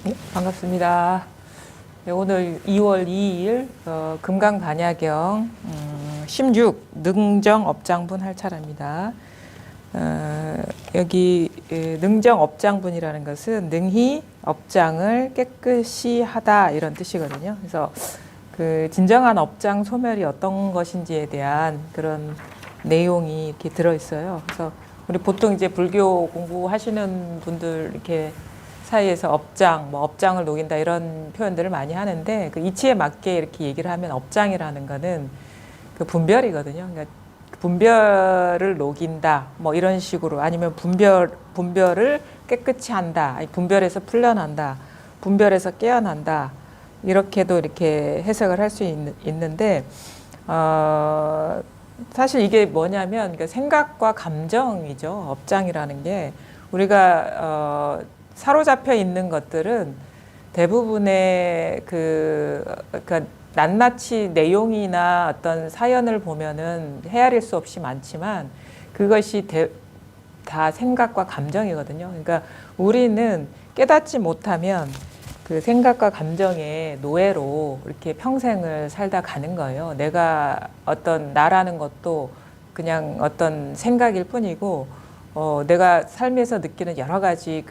네, 반갑습니다. 네, 오늘 2월 2일 금강반야경 16 능정업장분 할 차례입니다. 여기 능정업장분이라는 것은 능히 업장을 깨끗이 하다 이런 뜻이거든요. 그래서 그 진정한 업장 소멸이 어떤 것인지에 대한 그런 내용이 이렇게 들어 있어요. 그래서 우리 보통 이제 불교 공부하시는 분들 이렇게 사이에서 업장, 뭐 업장을 녹인다 이런 표현들을 많이 하는데 그 이치에 맞게 이렇게 얘기를 하면 업장이라는 거는 그 분별이거든요. 그러니까 분별을 녹인다, 뭐 이런 식으로 아니면 분별을 깨끗이 한다, 아니 분별에서 풀려난다, 분별에서 깨어난다 이렇게도 이렇게 해석을 할 수 있는데 사실 이게 뭐냐면 그러니까 생각과 감정이죠. 업장이라는 게 우리가 사로잡혀 있는 것들은 대부분의 그러니까 낱낱이 내용이나 어떤 사연을 보면은 헤아릴 수 없이 많지만 그것이 다 생각과 감정이거든요. 그러니까 우리는 깨닫지 못하면 그 생각과 감정의 노예로 이렇게 평생을 살다 가는 거예요. 내가 어떤 나라는 것도 그냥 어떤 생각일 뿐이고 내가 삶에서 느끼는 여러 가지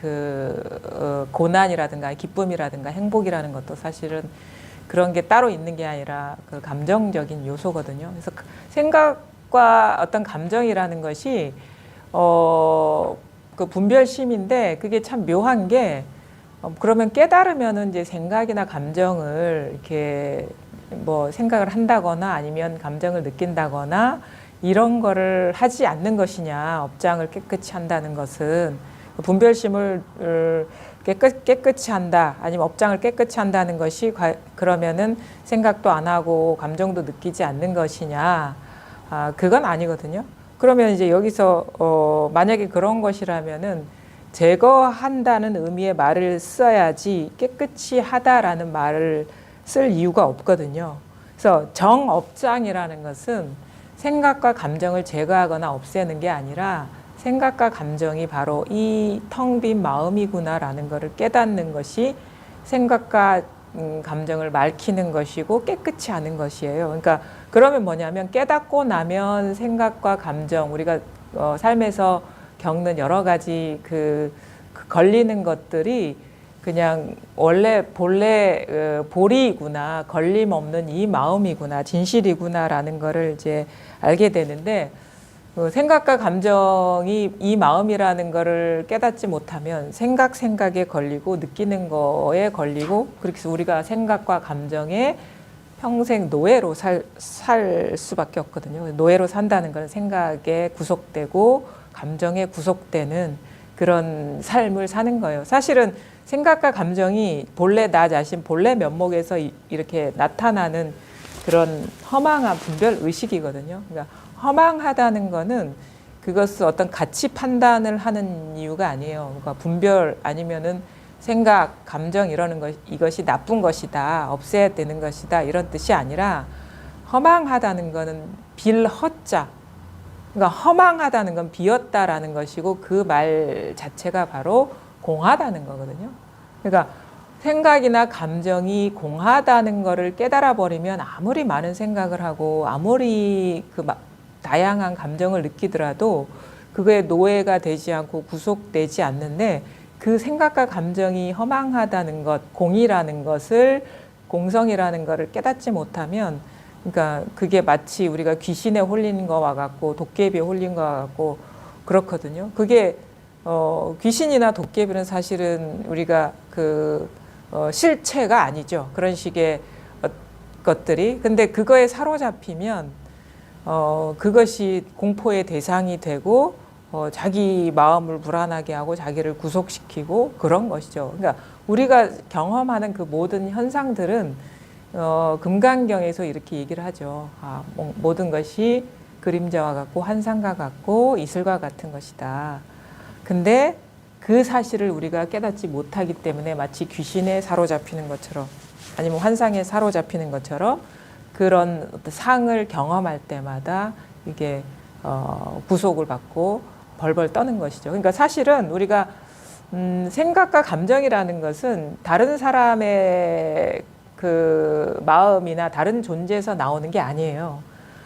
고난이라든가 기쁨이라든가 행복이라는 것도 사실은 그런 게 따로 있는 게 아니라 그 감정적인 요소거든요. 그래서 생각과 어떤 감정이라는 것이 그 분별심인데 그게 참 묘한 게 그러면 깨달으면은 이제 생각이나 감정을 이렇게 뭐 생각을 한다거나 아니면 감정을 느낀다거나 이런 거를 하지 않는 것이냐. 업장을 깨끗이 한다는 것은 분별심을 깨끗이 한다 아니면 업장을 깨끗이 한다는 것이 그러면은 생각도 안 하고 감정도 느끼지 않는 것이냐. 그건 아니거든요. 그러면 이제 여기서 만약에 그런 것이라면은 제거한다는 의미의 말을 써야지 깨끗이 하다라는 말을 쓸 이유가 없거든요. 그래서 정업장이라는 것은 생각과 감정을 제거하거나 없애는 게 아니라 생각과 감정이 바로 이 텅 빈 마음이구나라는 것을 깨닫는 것이 생각과 감정을 맑히는 것이고 깨끗이 하는 것이에요. 그러니까 그러면 뭐냐면 깨닫고 나면 생각과 감정, 우리가 삶에서 겪는 여러 가지 그 걸리는 것들이 그냥 본래 보리이구나, 걸림 없는 이 마음이구나, 진실이구나라는 거를 이제 알게 되는데 생각과 감정이 이 마음이라는 거를 깨닫지 못하면 생각에 걸리고 느끼는 거에 걸리고 그렇게 해서 우리가 생각과 감정에 평생 노예로 살 수밖에 없거든요. 노예로 산다는 건 생각에 구속되고 감정에 구속되는 그런 삶을 사는 거예요. 사실은 생각과 감정이 본래 나 자신, 본래 면목에서 이렇게 나타나는 그런 허망한 분별 의식이거든요. 그러니까 허망하다는 거는 그것을 어떤 가치 판단을 하는 이유가 아니에요. 그러니까 분별 아니면은 생각, 감정 이러는 것, 이것이 나쁜 것이다, 없애야 되는 것이다 이런 뜻이 아니라 허망하다는 거는 빌허자. 그러니까 허망하다는 건 비었다라는 것이고 그 말 자체가 바로 공하다는 거거든요. 그러니까 생각이나 감정이 공하다는 거를 깨달아 버리면 아무리 많은 생각을 하고 아무리 다양한 감정을 느끼더라도 그거에 노예가 되지 않고 구속되지 않는데 그 생각과 감정이 허망하다는 것, 공이라는 것을 공성이라는 것을 깨닫지 못하면 그러니까 그게 마치 우리가 귀신에 홀린 거와 같고 도깨비에 홀린 거와 같고 그렇거든요. 그게 귀신이나 도깨비는 사실은 우리가 실체가 아니죠. 그런 식의 것들이. 근데 그거에 사로잡히면 그것이 공포의 대상이 되고 자기 마음을 불안하게 하고 자기를 구속시키고 그런 것이죠. 그러니까 우리가 경험하는 그 모든 현상들은 금강경에서 이렇게 얘기를 하죠. 모든 것이 그림자와 같고 환상과 같고 이슬과 같은 것이다. 근데 그 사실을 우리가 깨닫지 못하기 때문에 마치 귀신에 사로잡히는 것처럼 아니면 환상에 사로잡히는 것처럼 그런 상을 경험할 때마다 이게 구속을 받고 벌벌 떠는 것이죠. 그러니까 사실은 우리가 생각과 감정이라는 것은 다른 사람의 그 마음이나 다른 존재에서 나오는 게 아니에요.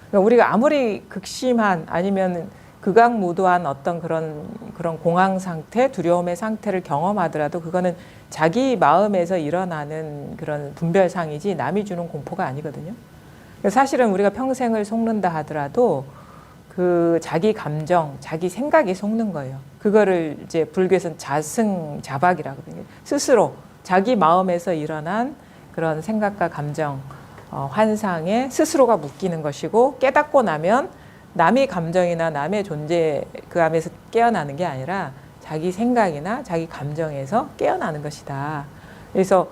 그러니까 우리가 아무리 극심한 아니면 극악무도한 어떤 그런 공황 상태, 두려움의 상태를 경험하더라도 그거는 자기 마음에서 일어나는 그런 분별상이지 남이 주는 공포가 아니거든요. 사실은 우리가 평생을 속는다 하더라도 그 자기 감정, 자기 생각이 속는 거예요. 그거를 이제 불교에서는 자승자박이라고 하거든요. 스스로 자기 마음에서 일어난 그런 생각과 감정, 환상에 스스로가 묶이는 것이고 깨닫고 나면 남의 감정이나 남의 존재 그 안에서 깨어나는 게 아니라 자기 생각이나 자기 감정에서 깨어나는 것이다. 그래서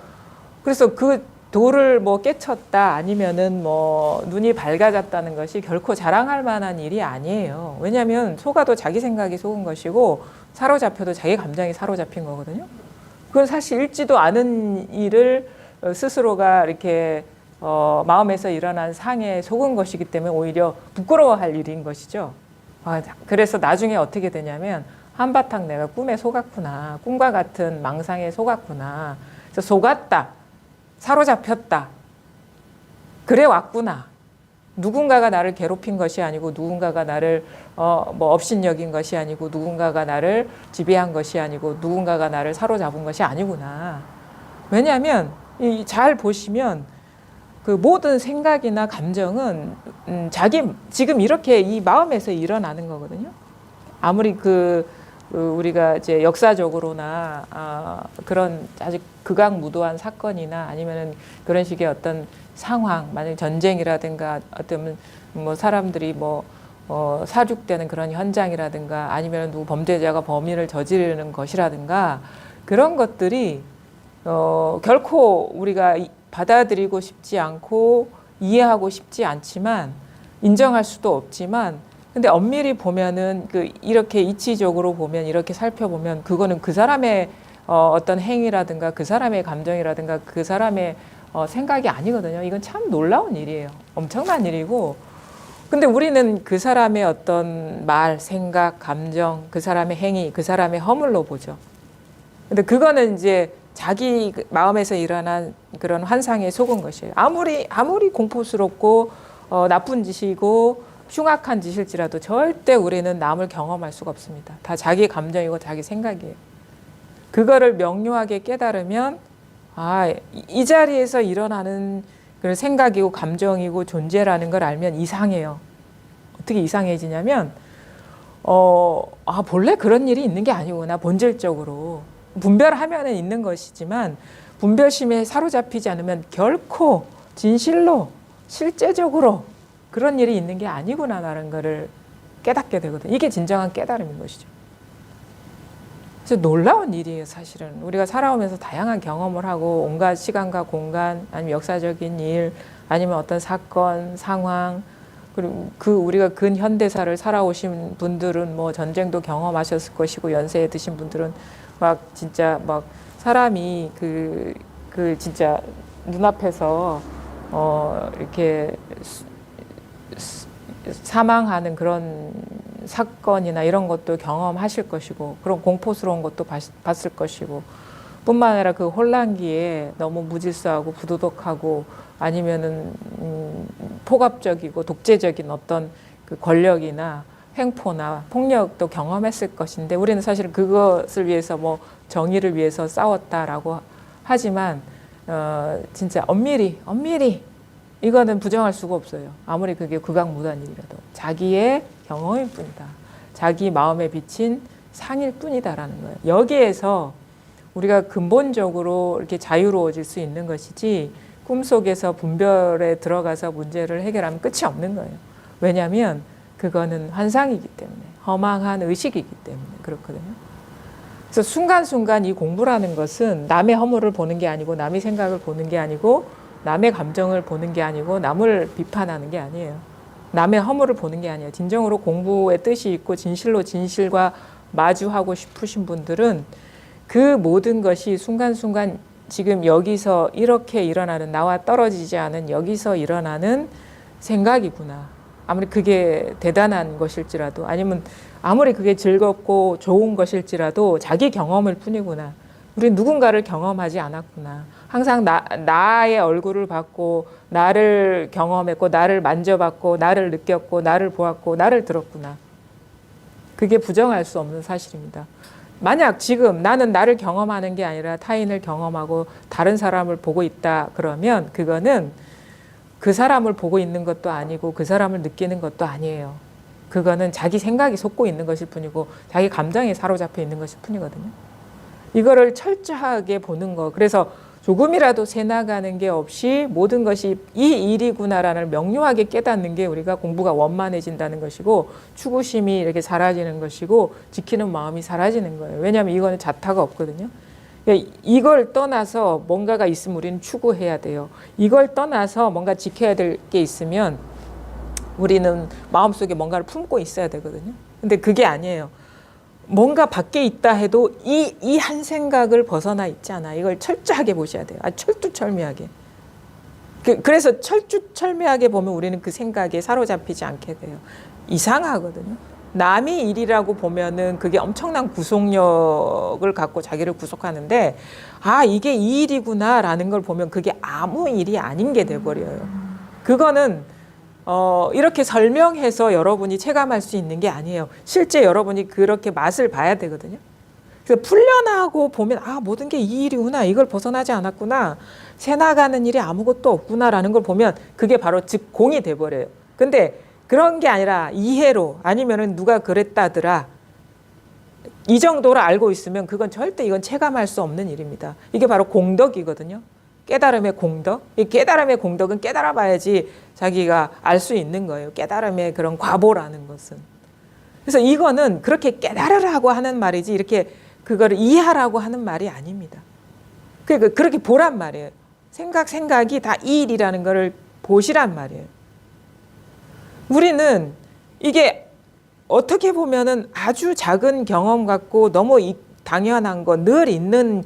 그 도를 뭐 깨쳤다 아니면은 뭐 눈이 밝아졌다는 것이 결코 자랑할 만한 일이 아니에요. 왜냐하면 속아도 자기 생각이 속은 것이고 사로잡혀도 자기 감정이 사로잡힌 거거든요. 그건 사실 읽지도 않은 일을 스스로가 이렇게 마음에서 일어난 상에 속은 것이기 때문에 오히려 부끄러워할 일인 것이죠. 그래서 나중에 어떻게 되냐면 한바탕 내가 꿈에 속았구나. 꿈과 같은 망상에 속았구나. 그래서 속았다. 사로잡혔다. 그래 왔구나. 누군가가 나를 괴롭힌 것이 아니고 누군가가 나를 뭐 업신여긴 것이 아니고 누군가가 나를 지배한 것이 아니고 누군가가 나를 사로잡은 것이 아니구나. 왜냐하면 잘 보시면 그 모든 생각이나 감정은 자기 지금 이렇게 이 마음에서 일어나는 거거든요. 아무리 우리가 이제 역사적으로나 그런 아주 극악무도한 사건이나 아니면은 그런 식의 어떤 상황, 만약 전쟁이라든가 어떤 뭐 사람들이 뭐 사륙되는 그런 현장이라든가 아니면 누구 범죄자가 범인을 저지르는 것이라든가 그런 것들이 결코 우리가 받아들이고 싶지 않고 이해하고 싶지 않지만 인정할 수도 없지만 근데 엄밀히 보면은 이렇게 이치적으로 보면 이렇게 살펴보면 그거는 그 사람의 어떤 행위라든가 그 사람의 감정이라든가 그 사람의 생각이 아니거든요. 이건 참 놀라운 일이에요. 엄청난 일이고 근데 우리는 그 사람의 어떤 말, 생각, 감정, 그 사람의 행위, 그 사람의 허물로 보죠. 근데 그거는 이제 자기 마음에서 일어난 그런 환상에 속은 것이에요. 아무리 공포스럽고 나쁜 짓이고 흉악한 짓일지라도 절대 우리는 남을 경험할 수가 없습니다. 다 자기 감정이고 자기 생각이에요. 그거를 명료하게 깨달으면 이 자리에서 일어나는 그런 생각이고 감정이고 존재라는 걸 알면 이상해요. 어떻게 이상해지냐면 본래 그런 일이 있는 게 아니구나. 본질적으로. 분별하면 있는 것이지만 분별심에 사로잡히지 않으면 결코 진실로 실제적으로 그런 일이 있는 게 아니구나라는 것을 깨닫게 되거든요. 이게 진정한 깨달음인 것이죠. 그래서 놀라운 일이에요, 사실은. 우리가 살아오면서 다양한 경험을 하고 온갖 시간과 공간, 아니면 역사적인 일, 아니면 어떤 사건, 상황, 그리고 우리가 근현대사를 살아오신 분들은 뭐 전쟁도 경험하셨을 것이고 연세에 드신 분들은 진짜 사람이 진짜 눈앞에서 이렇게 사망하는 그런 사건이나 이런 것도 경험하실 것이고 그런 공포스러운 것도 봤을 것이고 뿐만 아니라 그 혼란기에 너무 무질서하고 부도덕하고 아니면은 폭압적이고 독재적인 어떤 그 권력이나 횡포나 폭력도 경험했을 것인데 우리는 사실 그것을 위해서 뭐 정의를 위해서 싸웠다라고 하지만 진짜 엄밀히 이거는 부정할 수가 없어요. 아무리 그게 극악무도한 일이라도 자기의 경험일 뿐이다. 자기 마음에 비친 상일 뿐이다라는 거예요. 여기에서 우리가 근본적으로 이렇게 자유로워질 수 있는 것이지 꿈속에서 분별에 들어가서 문제를 해결하면 끝이 없는 거예요. 왜냐하면 그거는 환상이기 때문에 허망한 의식이기 때문에 그렇거든요. 그래서 순간순간 이 공부라는 것은 남의 허물을 보는 게 아니고 남의 생각을 보는 게 아니고 남의 감정을 보는 게 아니고 남을 비판하는 게 아니에요. 남의 허물을 보는 게 아니에요. 진정으로 공부의 뜻이 있고 진실로 진실과 마주하고 싶으신 분들은 그 모든 것이 순간순간 지금 여기서 이렇게 일어나는 나와 떨어지지 않은 여기서 일어나는 생각이구나. 아무리 그게 대단한 것일지라도 아니면 아무리 그게 즐겁고 좋은 것일지라도 자기 경험일 뿐이구나. 우리 누군가를 경험하지 않았구나. 항상 나의 얼굴을 봤고 나를 경험했고 나를 만져봤고 나를 느꼈고 나를 보았고 나를 들었구나. 그게 부정할 수 없는 사실입니다. 만약 지금 나는 나를 경험하는 게 아니라 타인을 경험하고 다른 사람을 보고 있다 그러면 그거는 그 사람을 보고 있는 것도 아니고 그 사람을 느끼는 것도 아니에요. 그거는 자기 생각이 솟고 있는 것일 뿐이고 자기 감정에 사로잡혀 있는 것일 뿐이거든요. 이거를 철저하게 보는 거. 그래서 조금이라도 새나가는 게 없이 모든 것이 이 일이구나라는 명료하게 깨닫는 게 우리가 공부가 원만해진다는 것이고 추구심이 이렇게 사라지는 것이고 지키는 마음이 사라지는 거예요. 왜냐하면 이거는 자타가 없거든요. 이걸 떠나서 뭔가가 있으면 우리는 추구해야 돼요. 이걸 떠나서 뭔가 지켜야 될 게 있으면 우리는 마음속에 뭔가를 품고 있어야 되거든요. 근데 그게 아니에요. 뭔가 밖에 있다 해도 이 한 생각을 벗어나 있지 않아. 이걸 철저하게 보셔야 돼요. 철두철미하게. 그래서 철두철미하게 보면 우리는 그 생각에 사로잡히지 않게 돼요. 이상하거든요. 남이 일이라고 보면은 그게 엄청난 구속력을 갖고 자기를 구속하는데 이게 이 일이구나라는 걸 보면 그게 아무 일이 아닌 게 돼버려요. 그거는 이렇게 설명해서 여러분이 체감할 수 있는 게 아니에요. 실제 여러분이 그렇게 맛을 봐야 되거든요. 그래서 풀려나고 보면 모든 게 이 일이구나. 이걸 벗어나지 않았구나. 새나가는 일이 아무것도 없구나라는 걸 보면 그게 바로 즉공이 돼버려요. 근데 그런 게 아니라 이해로 아니면은 누가 그랬다더라. 이 정도로 알고 있으면 그건 절대 이건 체감할 수 없는 일입니다. 이게 바로 공덕이거든요. 깨달음의 공덕. 이 깨달음의 공덕은 깨달아 봐야지 자기가 알 수 있는 거예요. 깨달음의 그런 과보라는 것은. 그래서 이거는 그렇게 깨달으라고 하는 말이지 이렇게 그거를 이해하라고 하는 말이 아닙니다. 그렇게 보란 말이에요. 생각이 다 이 일이라는 거를 보시란 말이에요. 우리는 이게 어떻게 보면은 아주 작은 경험 같고 너무 당연한 거 늘 있는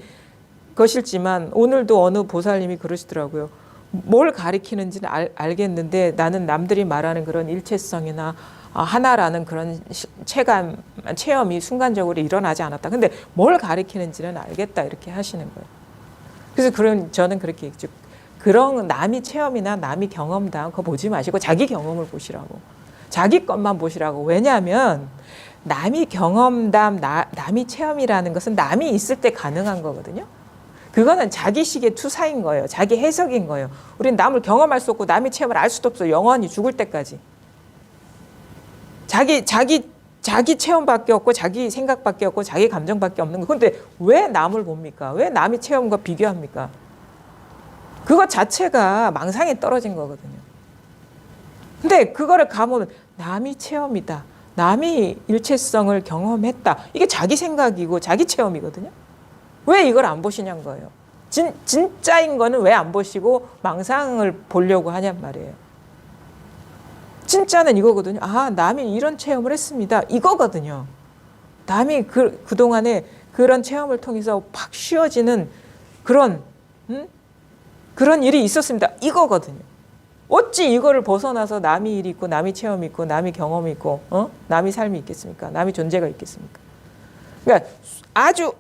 것일지만 오늘도 어느 보살님이 그러시더라고요. 뭘 가리키는지는 알겠는데 나는 남들이 말하는 그런 일체성이나 하나라는 그런 체험이 순간적으로 일어나지 않았다. 근데 뭘 가리키는지는 알겠다 이렇게 하시는 거예요. 그래서 저는 그렇게 얘기했죠. 그런 남이 체험이나 남이 경험담 그거 보지 마시고 자기 경험을 보시라고. 자기 것만 보시라고. 왜냐하면 남이 경험담, 남이 체험이라는 것은 남이 있을 때 가능한 거거든요. 그거는 자기식의 투사인 거예요. 자기 해석인 거예요. 우리는 남을 경험할 수 없고 남의 체험을 알 수도 없어요. 영원히 죽을 때까지. 자기 체험밖에 없고 자기 생각밖에 없고 자기 감정밖에 없는 거. 그런데 왜 남을 봅니까? 왜 남의 체험과 비교합니까? 그것 자체가 망상에 떨어진 거거든요. 근데 그거를 가보면 남이 체험이다. 남이 일체성을 경험했다. 이게 자기 생각이고 자기 체험이거든요. 왜 이걸 안 보시냐는 거예요. 진짜인 거는 왜 안 보시고 망상을 보려고 하냔 말이에요. 진짜는 이거거든요. 남이 이런 체험을 했습니다. 이거거든요. 남이 그동안에 그런 체험을 통해서 팍 쉬어지는 그런 일이 있었습니다. 이거거든요. 어찌 이거를 벗어나서 남이 일이 있고 남이 체험이 있고 남이 경험이 있고 남이 삶이 있겠습니까? 남이 존재가 있겠습니까? 그러니까 아주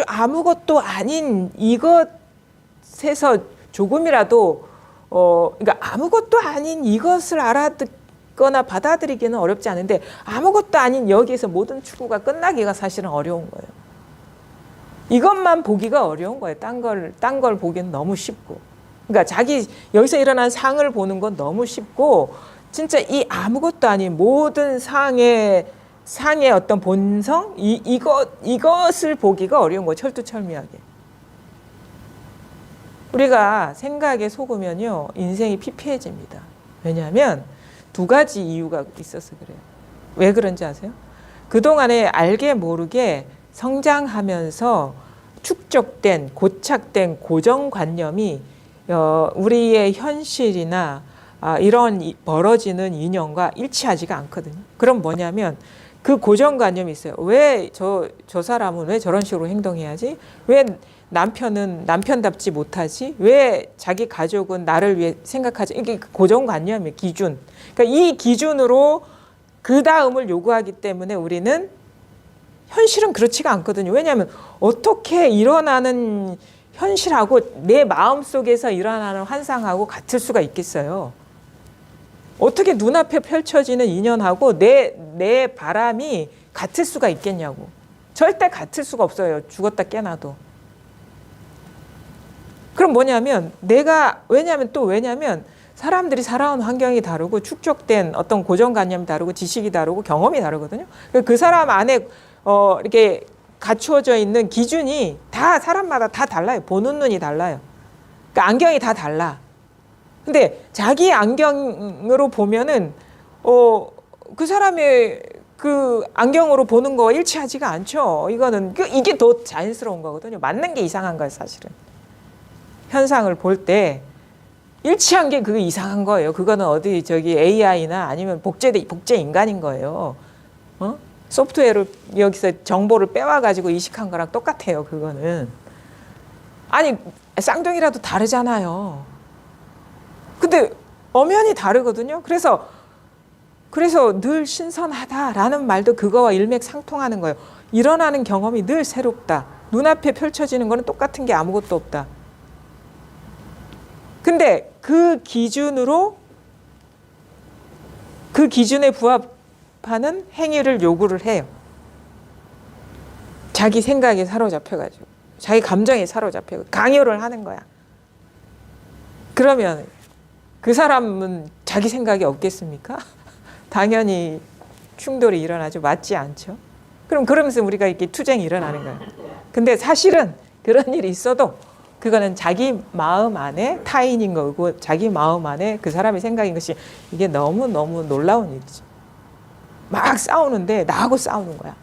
아무것도 아닌 이것에서 조금이라도 그러니까 아무것도 아닌 이것을 알아듣거나 받아들이기는 어렵지 않은데 아무것도 아닌 여기에서 모든 추구가 끝나기가 사실은 어려운 거예요. 이것만 보기가 어려운 거예요. 딴 걸 보기는 너무 쉽고. 그러니까 여기서 일어난 상을 보는 건 너무 쉽고 진짜 이 아무것도 아닌 모든 상의 어떤 본성 이것을 보기가 어려운 거예요. 철두철미하게. 우리가 생각에 속으면요 인생이 피폐해집니다. 왜냐하면 두 가지 이유가 있어서 그래요. 왜 그런지 아세요? 그동안에 알게 모르게 성장하면서 축적된 고착된 고정관념이 우리의 현실이나 이런 벌어지는 인연과 일치하지가 않거든요. 그럼 뭐냐면 그 고정관념이 있어요. 왜 저 사람은 왜 저런 식으로 행동해야지? 왜 남편은 남편답지 못하지? 왜 자기 가족은 나를 위해 생각하지? 이게 고정관념이에요. 기준. 그러니까 이 기준으로 그 다음을 요구하기 때문에 우리는 현실은 그렇지가 않거든요. 왜냐하면 어떻게 일어나는 현실하고 내 마음속에서 일어나는 환상하고 같을 수가 있겠어요. 어떻게 눈앞에 펼쳐지는 인연하고 내 바람이 같을 수가 있겠냐고. 절대 같을 수가 없어요. 죽었다 깨나도. 그럼 뭐냐면 왜냐면 사람들이 살아온 환경이 다르고 축적된 어떤 고정관념이 다르고 지식이 다르고 경험이 다르거든요. 그 사람 안에 이렇게 갖추어져 있는 기준이 다 사람마다 다 달라요. 보는 눈이 달라요. 그러니까 안경이 다 달라. 근데 자기 안경으로 보면은 그 사람의 그 안경으로 보는 거와 일치하지가 않죠. 이게 더 자연스러운 거거든요. 맞는 게 이상한 거예요, 사실은. 현상을 볼 때 일치한 게 그게 이상한 거예요. 그거는 어디 AI나 아니면 복제 인간인 거예요. 소프트웨어를 여기서 정보를 빼와 가지고 이식한 거랑 똑같아요. 그거는. 아니 쌍둥이라도 다르잖아요. 근데 엄연히 다르거든요. 그래서 늘 신선하다라는 말도 그거와 일맥상통하는 거예요. 일어나는 경험이 늘 새롭다. 눈앞에 펼쳐지는 거는 똑같은 게 아무것도 없다. 근데 그 기준에 부합하는 행위를 요구를 해요. 자기 생각에 사로잡혀가지고, 자기 감정에 사로잡혀 강요를 하는 거야. 그러면 그 사람은 자기 생각이 없겠습니까? 당연히 충돌이 일어나죠. 맞지 않죠? 그러면서 우리가 이렇게 투쟁이 일어나는 거예요. 근데 사실은 그런 일이 있어도 그거는 자기 마음 안에 타인인 거고 자기 마음 안에 그 사람의 생각인 것이 이게 너무너무 놀라운 일이죠. 막 싸우는데 나하고 싸우는 거야.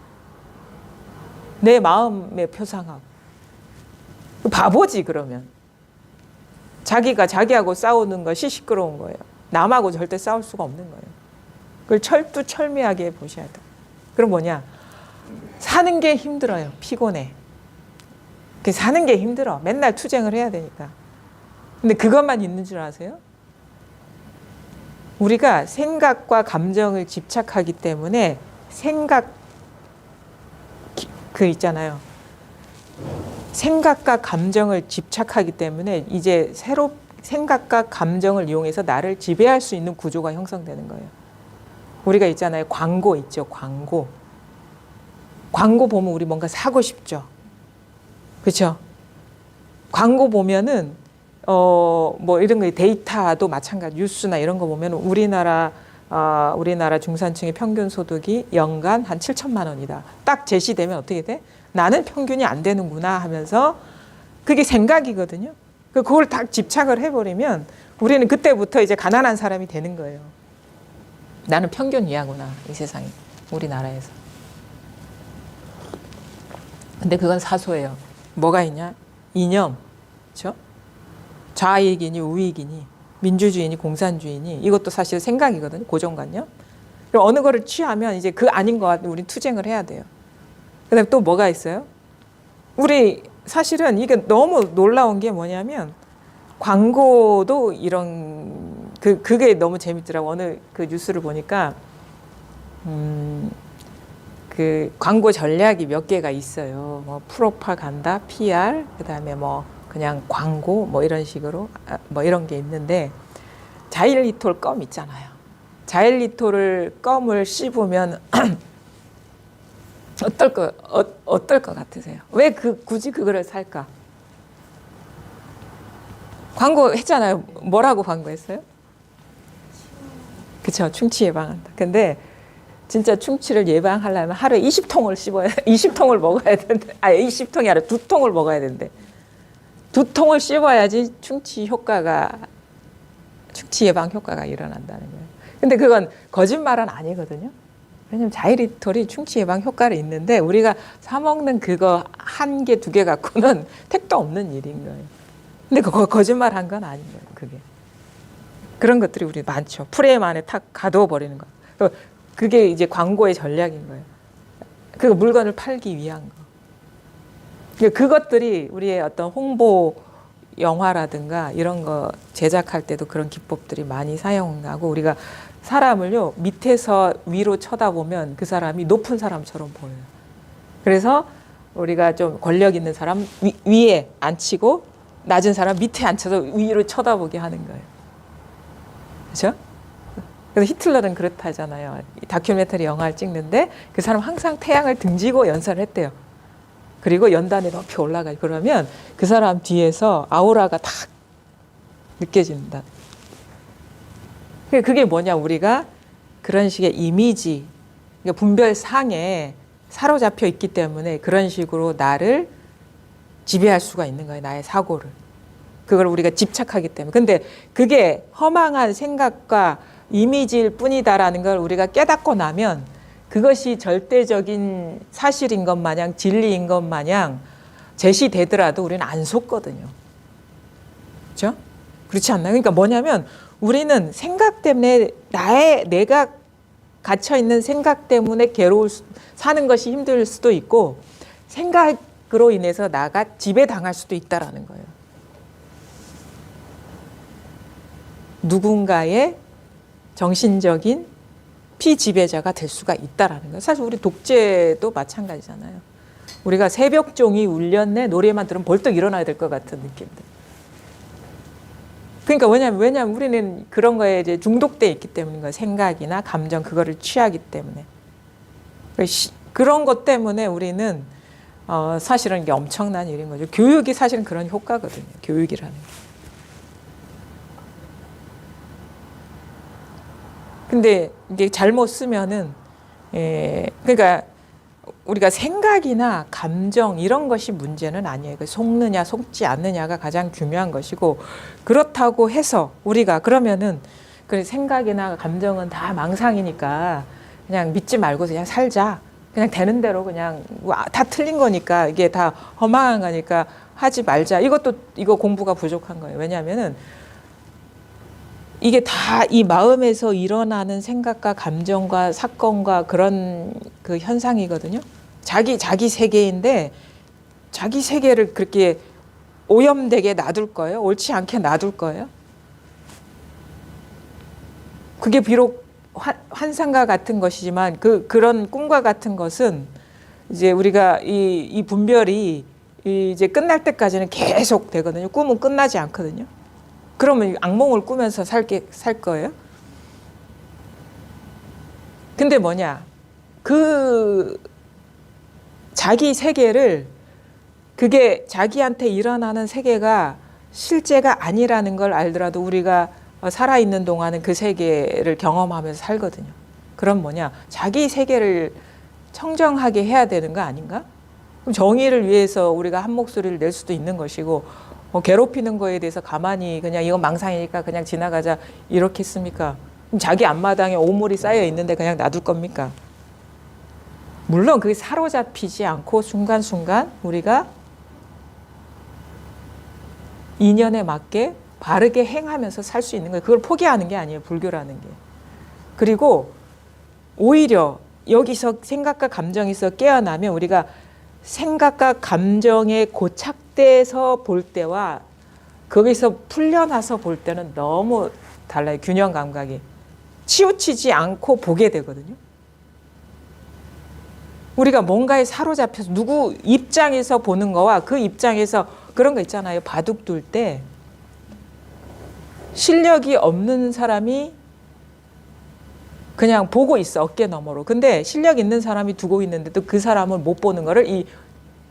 내 마음의 표상하고. 바보지 그러면. 자기하고 싸우는 것이 시끄러운 거예요. 남하고 절대 싸울 수가 없는 거예요. 그걸 철두철미하게 보셔야 돼요. 그럼 뭐냐? 사는 게 힘들어요. 피곤해. 사는 게 힘들어. 맨날 투쟁을 해야 되니까. 근데 그것만 있는 줄 아세요? 우리가 생각과 감정을 집착하기 때문에 있잖아요. 생각과 감정을 집착하기 때문에 이제 생각과 감정을 이용해서 나를 지배할 수 있는 구조가 형성되는 거예요. 우리가 있잖아요. 광고 있죠. 광고 보면 우리 뭔가 사고 싶죠. 그렇죠? 광고 보면은 뭐 이런 거 데이터도 마찬가지. 뉴스나 이런 거 보면 우리나라 중산층의 평균 소득이 연간 한 7천만 원이다. 딱 제시되면 어떻게 돼? 나는 평균이 안 되는구나 하면서 그게 생각이거든요. 그걸 딱 집착을 해버리면 우리는 그때부터 이제 가난한 사람이 되는 거예요. 나는 평균 이하구나, 이 세상에, 우리나라에서. 근데 그건 사소해요. 뭐가 있냐? 이념, 그렇죠? 좌익이니 우익이니 민주주의니 공산주의니 이것도 사실 생각이거든요. 고정관념. 그럼 어느 거를 취하면 이제 그 아닌 것 같으면 우리는 투쟁을 해야 돼요. 그다음에 또 뭐가 있어요? 우리 사실은 이게 너무 놀라운 게 뭐냐면 광고도 이런 그게 너무 재밌더라고. 어느 그 뉴스를 보니까 그 광고 전략이 몇 개가 있어요. 뭐 프로파간다, PR, 그다음에 뭐 그냥 광고 뭐 이런 식으로 뭐 이런 게 있는데 자일리톨 껌 있잖아요. 자일리톨을 껌을 씹으면 어떨 것 같으세요? 왜 굳이 그거를 살까? 광고 했잖아요. 뭐라고 광고했어요? 그쵸, 충치 예방한다. 근데 진짜 충치를 예방하려면 하루에 20통을 씹어야 20통을 먹어야 되는데 20통이 아니라 2통을 먹어야 되는데 2통을 씹어야지 충치 예방 효과가 일어난다는 거예요. 근데 그건 거짓말은 아니거든요. 왜냐면 자일리톨이 충치 예방 효과를 있는데 우리가 사 먹는 그거 1개, 2개 갖고는 택도 없는 일인 거예요. 근데 그거 거짓말 한 건 아닌 거예요. 그게. 그런 것들이 우리 많죠. 프레임 안에 탁 가둬 버리는 거. 그게 이제 광고의 전략인 거예요. 그 물건을 팔기 위한 거. 그것들이 우리의 어떤 홍보 영화라든가 이런 거 제작할 때도 그런 기법들이 많이 사용하고, 우리가 사람을요 밑에서 위로 쳐다보면 그 사람이 높은 사람처럼 보여요. 그래서 우리가 좀 권력 있는 사람 위에 앉히고 낮은 사람 밑에 앉혀서 위로 쳐다보게 하는 거예요. 그렇죠? 그래서 히틀러는 그렇다 하잖아요. 다큐멘터리 영화를 찍는데 그 사람 항상 태양을 등지고 연설을 했대요. 그리고 연단에 높이 올라가요. 그러면 그 사람 뒤에서 아우라가 딱 느껴진다. 그게 뭐냐, 우리가 그런 식의 이미지, 그러니까 분별상에 사로잡혀 있기 때문에 그런 식으로 나를 지배할 수가 있는 거예요. 나의 사고를. 그걸 우리가 집착하기 때문에. 근데 그게 허망한 생각과 이미지일 뿐이다라는 걸 우리가 깨닫고 나면 그것이 절대적인 사실인 것 마냥, 진리인 것 마냥 제시되더라도 우리는 안 속거든요. 그렇죠? 그렇지 않나요? 그러니까 뭐냐면 우리는 생각 때문에 내가 갇혀있는 생각 때문에 사는 것이 힘들 수도 있고, 생각으로 인해서 나가 지배당할 수도 있다라는 거예요. 누군가의 정신적인 피지배자가 될 수가 있다라는 거예요. 사실 우리 독재도 마찬가지잖아요. 우리가 새벽종이 울렸네 노래만 들으면 벌떡 일어나야 될 것 같은 느낌들. 그러니까 왜냐면 우리는 그런 거에 이제 중독돼 있기 때문인 거예요. 생각이나 감정, 그거를 취하기 때문에. 그런 것 때문에 우리는 사실은 이게 엄청난 일인 거죠. 교육이 사실은 그런 효과거든요. 교육이라는 게. 근데 이게 잘못 쓰면은, 그러니까 우리가 생각이나 감정 이런 것이 문제는 아니에요. 속느냐 속지 않느냐가 가장 중요한 것이고, 그렇다고 해서 우리가 그러면은 그 생각이나 감정은 다 망상이니까 그냥 믿지 말고 그냥 살자. 그냥 되는 대로 그냥 다 틀린 거니까, 이게 다 허망한 거니까 하지 말자. 이거 공부가 부족한 거예요. 왜냐하면은 이게 다 이 마음에서 일어나는 생각과 감정과 사건과 그런 그 현상이거든요. 자기 세계인데 자기 세계를 그렇게 오염되게 놔둘 거예요? 옳지 않게 놔둘 거예요? 그게 비록 환상과 같은 것이지만 그런 꿈과 같은 것은 이제 우리가 이 분별이 이제 끝날 때까지는 계속 되거든요. 꿈은 끝나지 않거든요. 그러면 악몽을 꾸면서 살 거예요? 근데 뭐냐? 그 자기 세계를, 그게 자기한테 일어나는 세계가 실제가 아니라는 걸 알더라도 우리가 살아있는 동안은 그 세계를 경험하면서 살거든요. 그럼 뭐냐? 자기 세계를 청정하게 해야 되는 거 아닌가? 그럼 정의를 위해서 우리가 한 목소리를 낼 수도 있는 것이고, 괴롭히는 거에 대해서 가만히 그냥 이건 망상이니까 그냥 지나가자 이렇게 했습니까? 그럼 자기 앞마당에 오물이 쌓여 있는데 그냥 놔둘 겁니까? 물론 그게 사로잡히지 않고 순간순간 우리가 인연에 맞게 바르게 행하면서 살 수 있는 거예요. 그걸 포기하는 게 아니에요. 불교라는 게. 그리고 오히려 여기서 생각과 감정에서 깨어나면 우리가 생각과 감정에 고착돼서 볼 때와 거기서 풀려나서 볼 때는 너무 달라요. 균형 감각이. 치우치지 않고 보게 되거든요. 우리가 뭔가에 사로잡혀서 누구 입장에서 보는 거와 그 입장에서 그런 거 있잖아요. 바둑 둘 때 실력이 없는 사람이 그냥 보고 있어, 어깨 너머로. 근데 실력 있는 사람이 두고 있는데도 그 사람을 못 보는 거를 이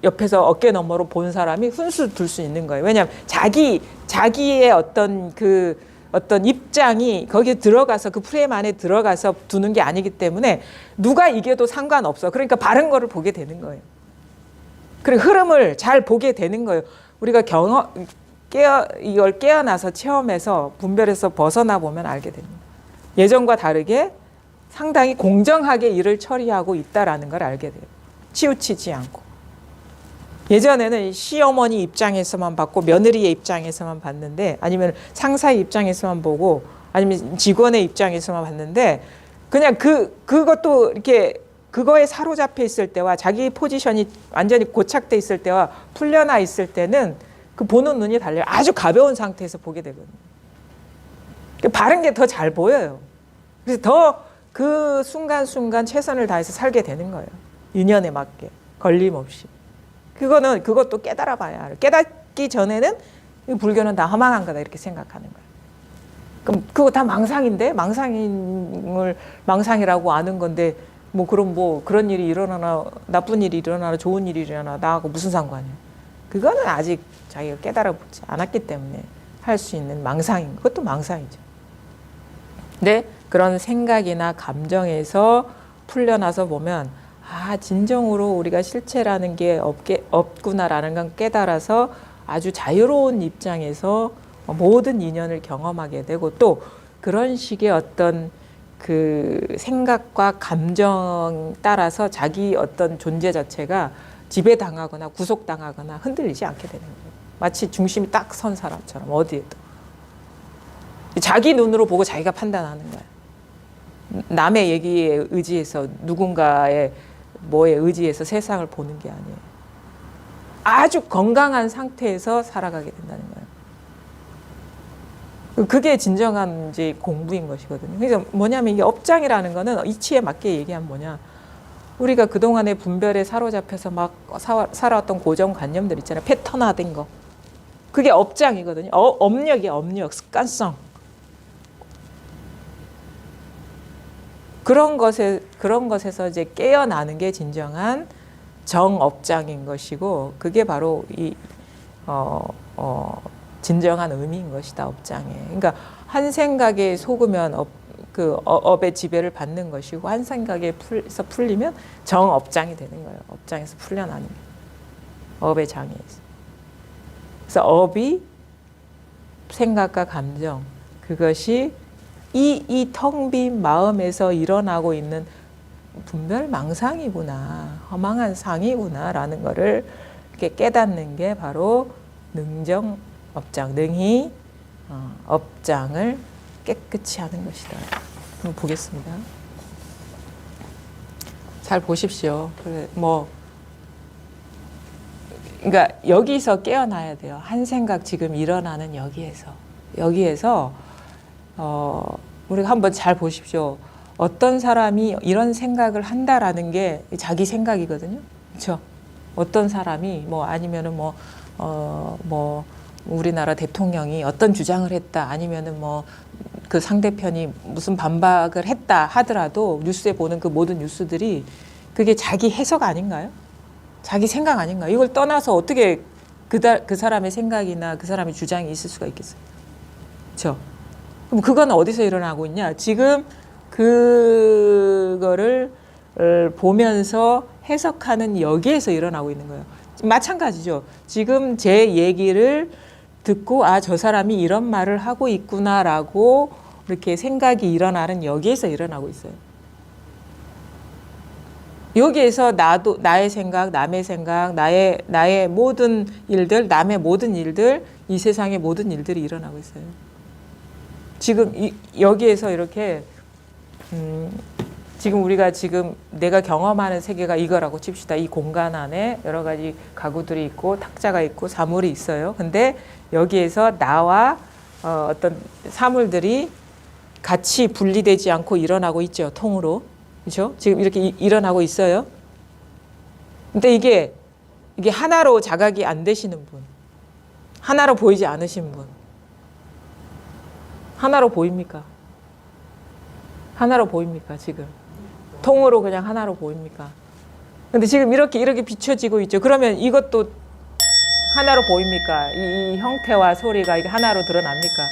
옆에서 어깨 너머로 본 사람이 훈수 둘 수 있는 거예요. 왜냐하면 자기의 어떤 입장이 거기에 들어가서 그 프레임 안에 들어가서 두는 게 아니기 때문에 누가 이겨도 상관없어. 그러니까 바른 거를 보게 되는 거예요. 그리고 흐름을 잘 보게 되는 거예요. 우리가 이걸 깨어나서 체험해서 분별해서 벗어나 보면 알게 됩니다. 예전과 다르게 상당히 공정하게 일을 처리하고 있다라는 걸 알게 돼요. 치우치지 않고. 예전에는 시어머니 입장에서만 봤고 며느리의 입장에서만 봤는데, 아니면 상사의 입장에서만 보고, 아니면 직원의 입장에서만 봤는데, 그냥 그것도 이렇게 그거에 사로잡혀 있을 때와 자기 포지션이 완전히 고착돼 있을 때와 풀려나 있을 때는 그 보는 눈이 달라요. 아주 가벼운 상태에서 보게 되거든요. 바른 게 더 잘 보여요. 그래서 더 그 순간순간 최선을 다해서 살게 되는 거예요. 인연에 맞게 걸림없이. 그것도 깨달아 봐야 해요. 깨닫기 전에는 불교는 다 허망한 거다 이렇게 생각하는 거예요. 그럼 그거 다 망상인데 망상을 망상이라고 아는 건데 뭐 그럼 뭐 그런 일이 일어나나 나쁜 일이 일어나나 좋은 일이 일어나나 나하고 무슨 상관이에요. 그거는 아직 자기가 깨달아보지 않았기 때문에 할 수 있는 망상인 그것도 망상이죠. 근데 그런 생각이나 감정에서 풀려나서 보면 아 진정으로 우리가 실체라는 게 없구나라는 건 깨달아서 아주 자유로운 입장에서 모든 인연을 경험하게 되고 또 그런 식의 어떤 그 생각과 감정 따라서 자기 어떤 존재 자체가 지배당하거나 구속당하거나 흔들리지 않게 되는 거예요. 마치 중심이 딱 선 사람처럼 어디에도. 자기 눈으로 보고 자기가 판단하는 거예요. 남의 얘기에 의지해서 누군가의 뭐에 의지해서 세상을 보는 게 아니에요. 아주 건강한 상태에서 살아가게 된다는 거예요. 그게 진정한 이제 공부인 것이거든요. 그래서 뭐냐면 이게 업장이라는 거는 이치에 맞게 얘기하면 뭐냐. 우리가 그동안의 분별에 사로잡혀서 막 살아왔던 고정관념들 있잖아요. 패턴화된 거. 그게 업장이거든요. 업력이에요. 업력, 습관성. 그런 것에서 이제 깨어나는 게 진정한 정업장인 것이고 그게 바로 이 진정한 의미인 것이다. 업장에. 그러니까 한 생각에 속으면 업의 지배를 받는 것이고 한 생각에서 풀리면 정업장이 되는 거예요. 업장에서 풀려나는 게. 업의 장애에서. 그래서 업이 생각과 감정 그것이 이 텅 빈 마음에서 일어나고 있는 분별 망상이구나, 허망한 상이구나라는 거를 이렇게 깨닫는 게 바로 능정 업장, 능히 업장을 깨끗이 하는 것이다. 한번 보겠습니다. 잘 보십시오. 그러니까 여기서 깨어나야 돼요. 한 생각 지금 일어나는 여기에서 우리가 한번 잘 보십시오. 어떤 사람이 이런 생각을 한다라는 게 자기 생각이거든요. 그렇죠? 어떤 사람이 아니면은 우리나라 대통령이 어떤 주장을 했다 아니면은 그 상대편이 무슨 반박을 했다 하더라도 뉴스에 보는 그 모든 뉴스들이 그게 자기 해석 아닌가요? 자기 생각 아닌가요? 이걸 떠나서 어떻게 그 사람의 생각이나 그 사람의 주장이 있을 수가 있겠어요? 그렇죠? 그럼 그건 어디서 일어나고 있냐? 지금 그거를 보면서 해석하는 여기에서 일어나고 있는 거예요. 마찬가지죠. 지금 제 얘기를 듣고 저 사람이 이런 말을 하고 있구나라고 이렇게 생각이 일어나는 여기에서 일어나고 있어요. 여기에서 나의 생각, 남의 생각, 나의 모든 일들, 남의 모든 일들, 이 세상의 모든 일들이 일어나고 있어요. 지금 여기에서 이렇게 지금 우리가 지금 내가 경험하는 세계가 이거라고 칩시다. 이 공간 안에 여러 가지 가구들이 있고 탁자가 있고 사물이 있어요. 근데 여기에서 나와 어떤 사물들이 같이 분리되지 않고 일어나고 있죠. 통으로. 그렇죠? 지금 이렇게 일어나고 있어요. 근데 이게 하나로 자각이 안 되시는 분. 하나로 보이지 않으신 분. 하나로 보입니까? 하나로 보입니까, 지금? 통으로 그냥 하나로 보입니까? 근데 지금 이렇게 비춰지고 있죠. 그러면 이것도 하나로 보입니까? 이 형태와 소리가 이게 하나로 드러납니까?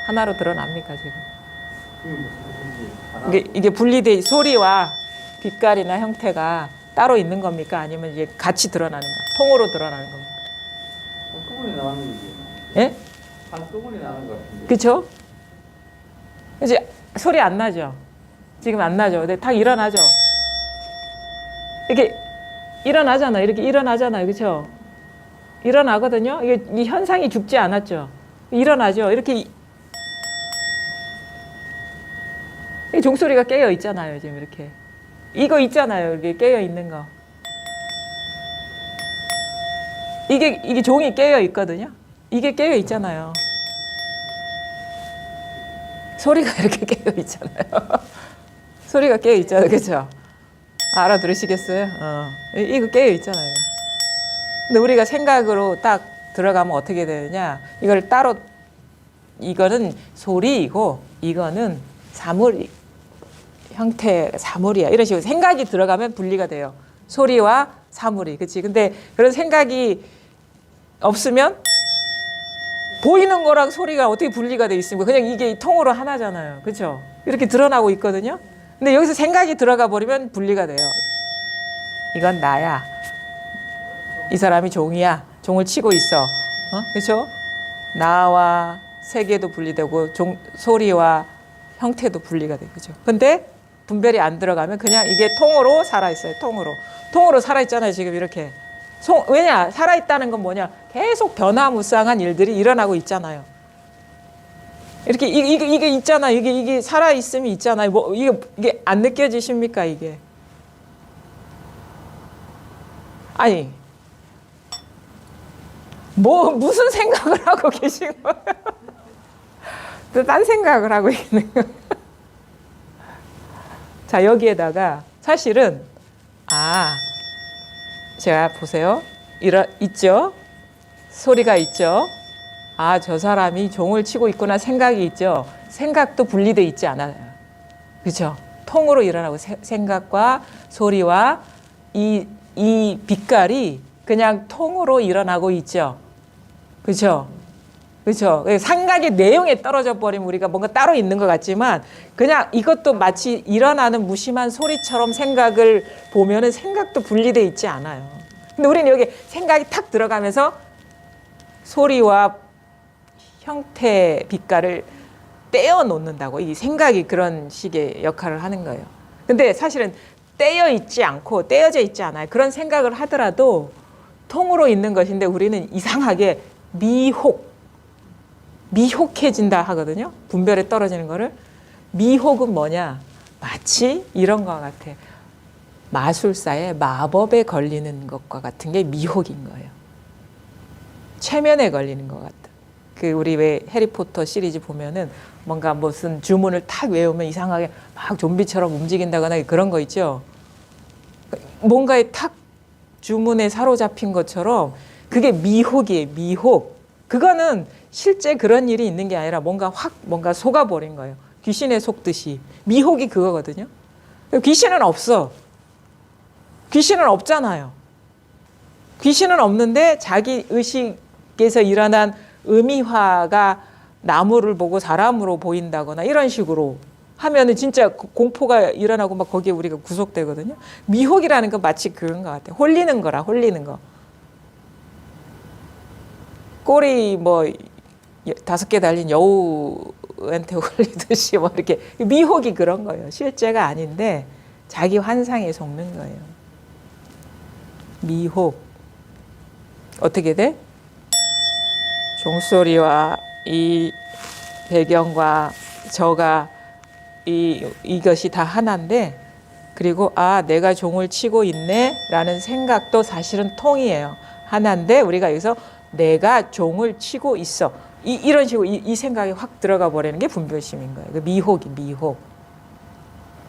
하나로 드러납니까, 지금? 이게 분리돼, 소리와 빛깔이나 형태가 따로 있는 겁니까? 아니면 이제 같이 드러나는 거? 통으로 드러나는 겁니까? 한꺼번에 나오는 거지. 예? 한꺼번에 나오는 것 같은데. 그렇죠? 이제 소리 안 나죠? 지금 안 나죠? 근데 딱 일어나죠? 이렇게 일어나잖아요. 이렇게 일어나잖아요. 그렇죠? 일어나거든요. 이 현상이 죽지 않았죠? 일어나죠? 이렇게 이 종소리가 깨어 있잖아요. 지금 이렇게. 이거 있잖아요. 이게 깨어 있는 거. 이게 종이 깨어 있거든요. 이게 깨어 있잖아요. 소리가 이렇게 깨어 있잖아요. 소리가 깨어 있잖아요. 그렇죠? 알아들으시겠어요? 이거 깨어 있잖아요. 근데 우리가 생각으로 딱 들어가면 어떻게 되느냐? 이걸 따로 이거는 소리이고 이거는 사물 형태 사물이야. 이런 식으로 생각이 들어가면 분리가 돼요. 소리와 사물이. 그렇지? 근데 그런 생각이 없으면 보이는 거랑 소리가 어떻게 분리가 돼 있습니까? 그냥 이게 통으로 하나잖아요. 그렇죠? 이렇게 드러나고 있거든요. 근데 여기서 생각이 들어가 버리면 분리가 돼요. 이건 나야. 이 사람이 종이야. 종을 치고 있어. 그렇죠? 나와 세계도 분리되고 소리와 형태도 분리가 되죠. 그렇죠? 근데 분별이 안 들어가면 그냥 이게 통으로 살아 있어요. 통으로 살아 있잖아요. 지금 이렇게. 왜냐? 살아 있다는 건 뭐냐? 계속 변화무쌍한 일들이 일어나고 있잖아요. 이렇게 이게 있잖아. 이게 살아 있음이 있잖아요. 뭐 이게 안 느껴지십니까? 이게. 아니. 무슨 생각을 하고 계신 거예요? 또 딴 생각을 하고 있는 거예요. 자, 여기에다가 사실은 제가 보세요. 있죠? 소리가 있죠? 저 사람이 종을 치고 있구나 생각이 있죠? 생각도 분리돼 있지 않아요. 그렇죠? 통으로 일어나고 생각과 소리와 이 빛깔이 그냥 통으로 일어나고 있죠. 그렇죠? 그렇죠? 생각의 내용에 떨어져 버리면 우리가 뭔가 따로 있는 것 같지만 그냥 이것도 마치 일어나는 무심한 소리처럼 생각을 보면은 생각도 분리돼 있지 않아요. 근데 우리는 여기 생각이 탁 들어가면서 소리와 형태, 빛깔을 떼어 놓는다고. 이 생각이 그런 식의 역할을 하는 거예요. 근데 사실은 떼어져 있지 않아요. 그런 생각을 하더라도 통으로 있는 것인데 우리는 이상하게 미혹해진다 하거든요. 분별에 떨어지는 거를. 미혹은 뭐냐? 마치 이런 것 같아. 마술사의 마법에 걸리는 것과 같은 게 미혹인 거예요. 최면에 걸리는 것 같다. 우리 왜 해리포터 시리즈 보면은 뭔가 무슨 주문을 탁 외우면 이상하게 막 좀비처럼 움직인다거나 그런 거 있죠. 뭔가에 탁 주문에 사로잡힌 것처럼 그게 미혹이에요. 미혹. 그거는 실제 그런 일이 있는 게 아니라 뭔가 속아버린 거예요. 귀신에 속듯이. 미혹이 그거거든요. 귀신은 없어. 귀신은 없잖아요. 귀신은 없는데 자기 의식에서 일어난 의미화가 나무를 보고 사람으로 보인다거나 이런 식으로 하면은 진짜 공포가 일어나고 막 거기에 우리가 구속되거든요. 미혹이라는 건 마치 그런 것 같아요. 홀리는 거. 꼬리 5개 달린 여우한테 홀리듯이 이렇게 미혹이 그런 거예요. 실제가 아닌데 자기 환상에 속는 거예요. 미혹. 어떻게 돼? 종소리와 이 배경과 저가 이것이 다 하나인데 그리고 내가 종을 치고 있네 라는 생각도 사실은 통이에요. 하나인데 우리가 여기서 내가 종을 치고 있어. 이런 식으로 이 생각이 확 들어가 버리는 게 분별심인 거예요. 미혹.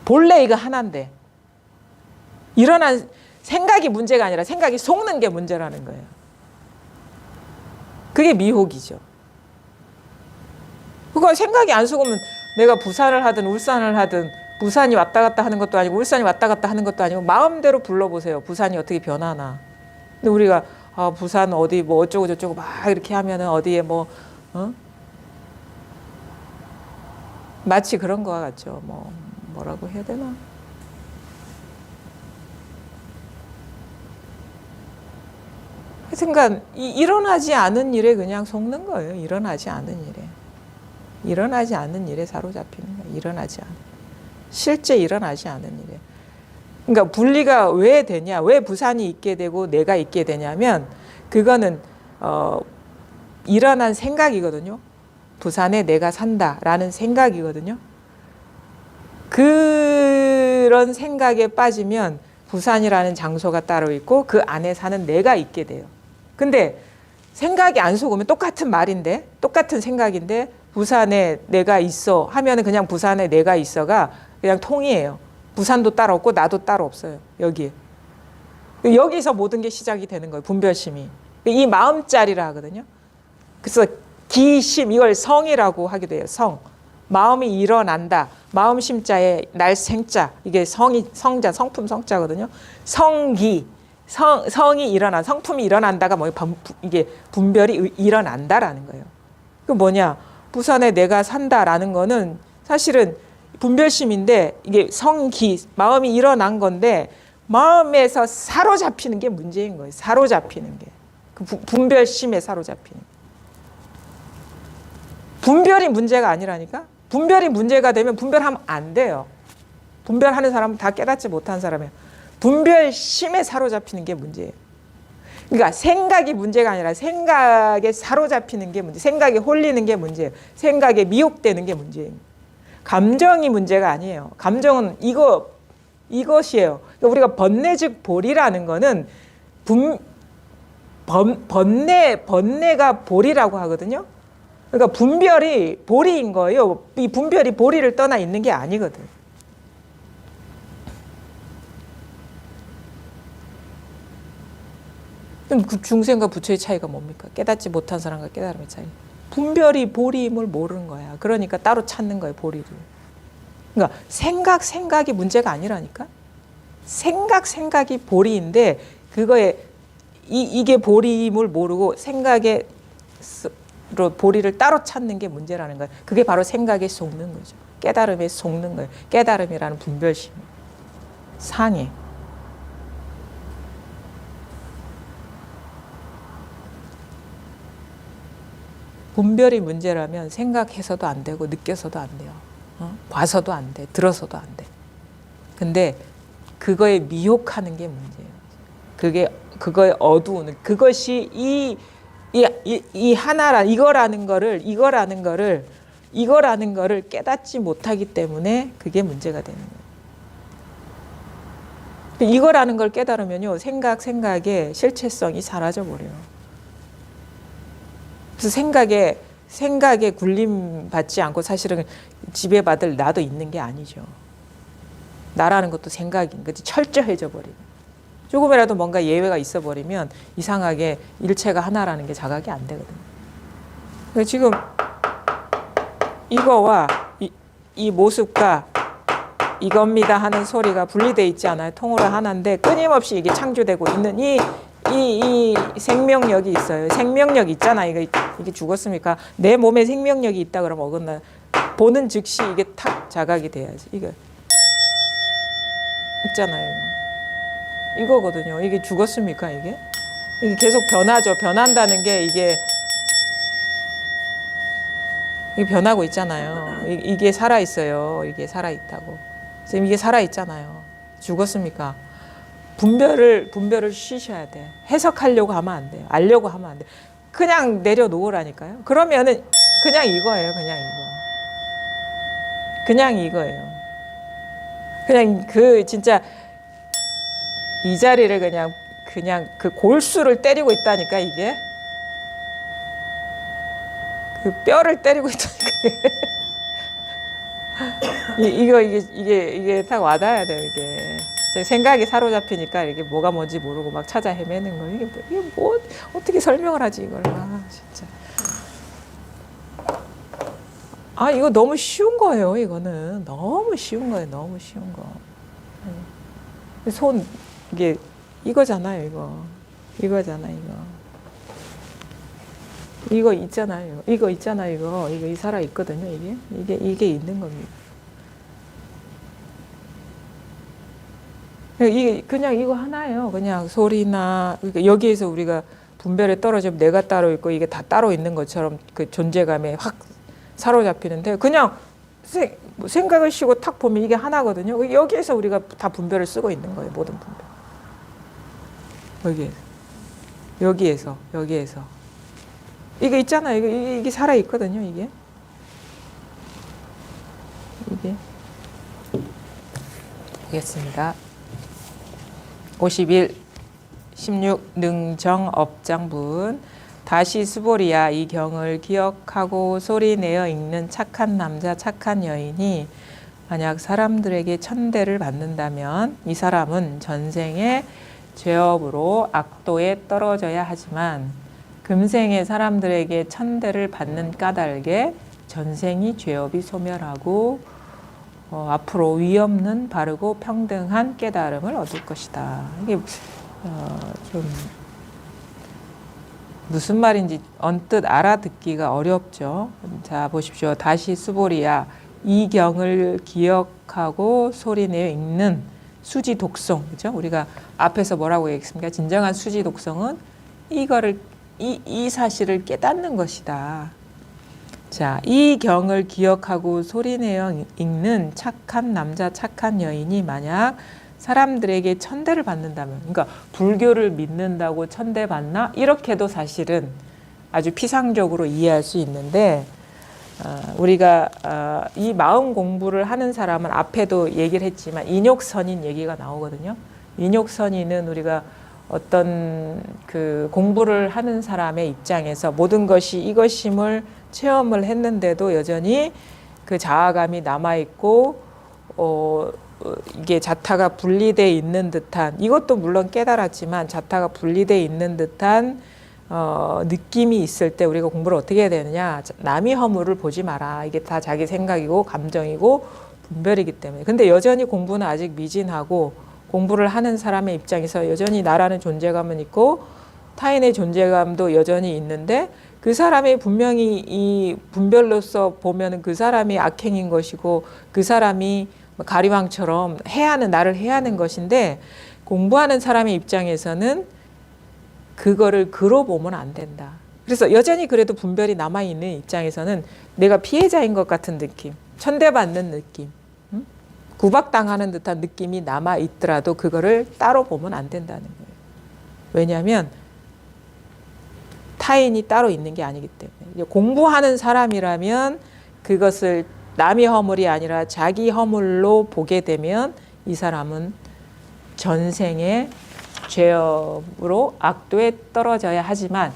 본래 이거 하나인데 일어난 생각이 문제가 아니라 생각이 속는 게 문제라는 거예요. 그게 미혹이죠. 그거 생각이 안 속으면 내가 부산을 하든 울산을 하든 부산이 왔다 갔다 하는 것도 아니고 울산이 왔다 갔다 하는 것도 아니고 마음대로 불러보세요. 부산이 어떻게 변하나. 근데 우리가 부산 어디 어쩌고 저쩌고 막 이렇게 하면은 어디에 마치 그런 거 같죠. 뭐라고 해야 되나? 하여튼간 일어나지 않은 일에 그냥 속는 거예요. 일어나지 않은 일에 사로잡히는 거예요. 실제 일어나지 않은 일에. 그러니까 분리가 왜 되냐? 왜 부산이 있게 되고 내가 있게 되냐면 그거는 일어난 생각이거든요. 부산에 내가 산다라는 생각이거든요. 그 그런 생각에 빠지면 부산이라는 장소가 따로 있고 그 안에 사는 내가 있게 돼요. 근데 생각이 안 속으면 똑같은 말인데, 똑같은 생각인데 부산에 내가 있어 하면은 그냥 부산에 내가 있어가 그냥 통이에요. 부산도 따로 없고 나도 따로 없어요. 여기에. 여기서 모든 게 시작이 되는 거예요. 분별심이. 이 마음자리라 하거든요. 그래서 기심, 이걸 성이라고 하기도 해요. 성. 마음이 일어난다. 마음 심자에 날 생자. 이게 성이, 성자, 성품 성자거든요. 성기. 성이 일어난, 성품이 일어난다가 뭐 이게 분별이 일어난다라는 거예요. 그 뭐냐? 부산에 내가 산다라는 거는 사실은 분별심인데 이게 성기, 마음이 일어난 건데 마음에서 사로잡히는 게 문제인 거예요. 사로잡히는 게. 그 분별심에 사로잡히는 게. 분별이 문제가 아니라니까? 분별이 문제가 되면 분별하면 안 돼요. 분별하는 사람은 다 깨닫지 못한 사람이에요. 분별심에 사로잡히는 게 문제예요. 그러니까 생각이 문제가 아니라 생각에 사로잡히는 게 문제, 생각에 홀리는 게 문제예요. 생각에 미혹되는 게 문제예요. 감정이 문제가 아니에요. 감정은 이것이에요. 그러니까 우리가 번뇌 즉 볼이라는 거는 번뇌가 볼이라고 하거든요. 그러니까 분별이 보리인 거예요. 이 분별이 보리를 떠나 있는 게 아니거든. 그럼 그 중생과 부처의 차이가 뭡니까? 깨닫지 못한 사람과 깨달음의 차이. 분별이 보리임을 모르는 거야. 그러니까 따로 찾는 거예요, 보리를. 그러니까 생각이 문제가 아니라니까. 생각이 보리인데 그거에 이게 보리임을 모르고 생각에 보리를 따로 찾는 게 문제라는 거예요. 그게 바로 생각에 속는 거죠. 깨달음에 속는 거예요. 깨달음이라는 분별심. 상해. 분별이 문제라면 생각해서도 안 되고 느껴서도 안 돼요. 봐서도 안 돼. 들어서도 안 돼. 근데 그거에 미혹하는 게 문제예요. 그거에 어두우는 그것이 이 하나라 이거라는 거를 깨닫지 못하기 때문에 그게 문제가 되는 거예요. 이거라는 걸 깨달으면요 생각의 실체성이 사라져 버려요. 그래서 생각에 굴림 받지 않고 사실은 지배받을 나도 있는 게 아니죠. 나라는 것도 생각인 거지. 철저해져 버리고. 조금이라도 뭔가 예외가 있어 버리면 이상하게 일체가 하나라는 게 자각이 안 되거든요. 그러니까 지금 이거와 이 모습과 이겁니다 하는 소리가 분리되어 있지 않아요. 통으로 하나인데 끊임없이 이게 창조되고 있는 이 생명력이 있어요. 생명력 있잖아. 이게 죽었습니까? 내 몸에 생명력이 있다 그러면 어긋나. 보는 즉시 이게 탁 자각이 돼야지. 이거 있잖아요. 이거거든요. 이게 죽었습니까? 이게 계속 변하죠. 변한다는 게 이게 변하고 있잖아요. 이게 살아 있어요. 이게 살아 있다고. 지금 이게 살아 있잖아요. 죽었습니까? 분별을 쉬셔야 돼. 해석하려고 하면 안 돼요. 알려고 하면 안 돼. 그냥 내려놓으라니까요. 그러면은 그냥 이거예요. 그냥 이거예요. 그냥 그 진짜 이 자리를 그냥 그 골수를 때리고 있다니까 이게. 그 뼈를 때리고 있다니까. 이게 딱 와닿아야 돼요, 이게. 생각이 사로잡히니까 이게 뭐가 뭔지 모르고 막 찾아 헤매는 거예요. 이게 뭐, 어떻게 설명을 하지, 이걸. 진짜. 이거 너무 쉬운 거예요, 이거는. 너무 쉬운 거예요, 너무 쉬운 거. 이게, 이거잖아요, 이거. 이거잖아요, 이거. 이거 있잖아요. 이거 이 살아 있거든요, 이게 있는 겁니다. 이게 그냥 이거 하나예요. 그냥 소리나, 그러니까 여기에서 우리가 분별에 떨어지면 내가 따로 있고 이게 다 따로 있는 것처럼 그 존재감에 확 사로잡히는데 그냥 생각을 쉬고 탁 보면 이게 하나거든요. 여기에서 우리가 다 분별을 쓰고 있는 거예요. 모든 분별. 여기에서. 이게 있잖아요. 이게 살아 있거든요. 이게. 하겠습니다. 51, 16 능정업장분. 다시 수보리야, 이 경을 기억하고 소리내어 읽는 착한 남자 착한 여인이 만약 사람들에게 천대를 받는다면 이 사람은 전생에 죄업으로 악도에 떨어져야 하지만 금생에 사람들에게 천대를 받는 까닭에 전생이 죄업이 소멸하고 앞으로 위 없는 바르고 평등한 깨달음을 얻을 것이다. 이게 좀 무슨 말인지 언뜻 알아듣기가 어렵죠. 자, 보십시오. 다시 수보리야, 이 경을 기억하고 소리내어 읽는 수지 독성, 그죠? 우리가 앞에서 뭐라고 얘기했습니까? 진정한 수지 독성은 이거를 이 사실을 깨닫는 것이다. 자, 이 경을 기억하고 소리내어 읽는 착한 남자, 착한 여인이 만약 사람들에게 천대를 받는다면, 그러니까 불교를 믿는다고 천대 받나? 이렇게도 사실은 아주 피상적으로 이해할 수 있는데, 우리가 이 마음 공부를 하는 사람은 앞에도 얘기를 했지만 인욕선인 얘기가 나오거든요. 인욕선인은 우리가 어떤 그 공부를 하는 사람의 입장에서 모든 것이 이것임을 체험을 했는데도 여전히 그 자아감이 남아있고 이게 자타가 분리되어 있는 듯한, 이것도 물론 깨달았지만 자타가 분리되어 있는 듯한 느낌이 있을 때 우리가 공부를 어떻게 해야 되느냐. 남의 허물을 보지 마라. 이게 다 자기 생각이고 감정이고 분별이기 때문에. 근데 여전히 공부는 아직 미진하고 공부를 하는 사람의 입장에서 여전히 나라는 존재감은 있고 타인의 존재감도 여전히 있는데 그 사람이 분명히 이 분별로서 보면은 그 사람이 악행인 것이고 그 사람이 가리왕처럼 해하는 나를 해하는 것인데 공부하는 사람의 입장에서는 그거를 그로 보면 안 된다. 그래서 여전히 그래도 분별이 남아있는 입장에서는 내가 피해자인 것 같은 느낌, 천대받는 느낌, 구박당하는 듯한 느낌이 남아있더라도 그거를 따로 보면 안 된다는 거예요. 왜냐하면 타인이 따로 있는 게 아니기 때문에. 공부하는 사람이라면 그것을 남의 허물이 아니라 자기 허물로 보게 되면 이 사람은 전생에 죄업으로 악도에 떨어져야 하지만,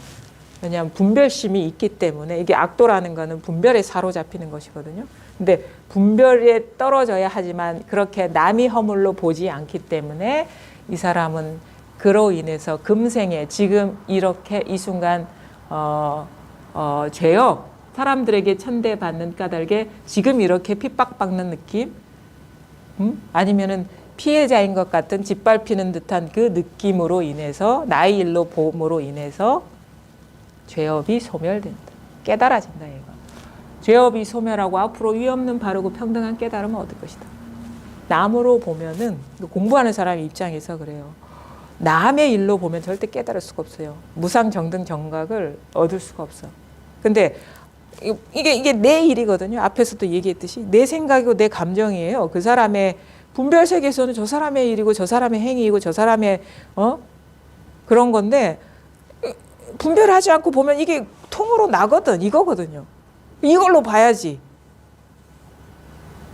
왜냐하면 분별심이 있기 때문에 이게 악도라는 거는 분별에 사로잡히는 것이거든요. 근데 분별에 떨어져야 하지만 그렇게 남의 허물로 보지 않기 때문에 이 사람은 그로 인해서 금생에 지금 이렇게 이 순간 죄업, 사람들에게 천대받는 까닭에 지금 이렇게 핍박받는 느낌, 아니면은 피해자인 것 같은 짓밟히는 듯한 그 느낌으로 인해서 나의 일로 봄으로 인해서 죄업이 소멸된다. 깨달아진다 얘가. 죄업이 소멸하고 앞으로 위 없는 바르고 평등한 깨달음을 얻을 것이다. 남으로 보면은 공부하는 사람 입장에서 그래요. 남의 일로 보면 절대 깨달을 수가 없어요. 무상정등 정각을 얻을 수가 없어. 근데 이게 내 일이거든요. 앞에서도 얘기했듯이 내 생각이고 내 감정이에요. 그 사람의 분별 세계에서는 저 사람의 일이고 저 사람의 행위이고 저 사람의 그런 건데 분별하지 않고 보면 이게 통으로 나거든. 이거거든요. 이걸로 봐야지.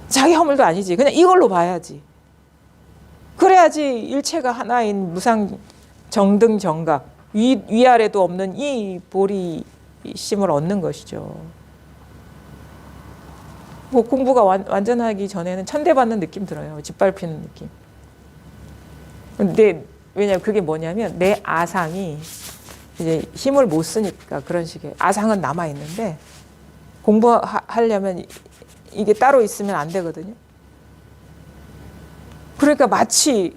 자기 허물도 아니지. 그냥 이걸로 봐야지. 그래야지 일체가 하나인 무상 정등 정각, 위아래도 없는 이 보리심을 얻는 것이죠. 뭐 공부가 완전하기 전에는 천대받는 느낌 들어요. 짓밟히는 느낌. 근데 왜냐면 그게 뭐냐면 내 아상이 이제 힘을 못 쓰니까 그런 식의 아상은 남아 있는데 공부하려면 이게 따로 있으면 안 되거든요. 그러니까 마치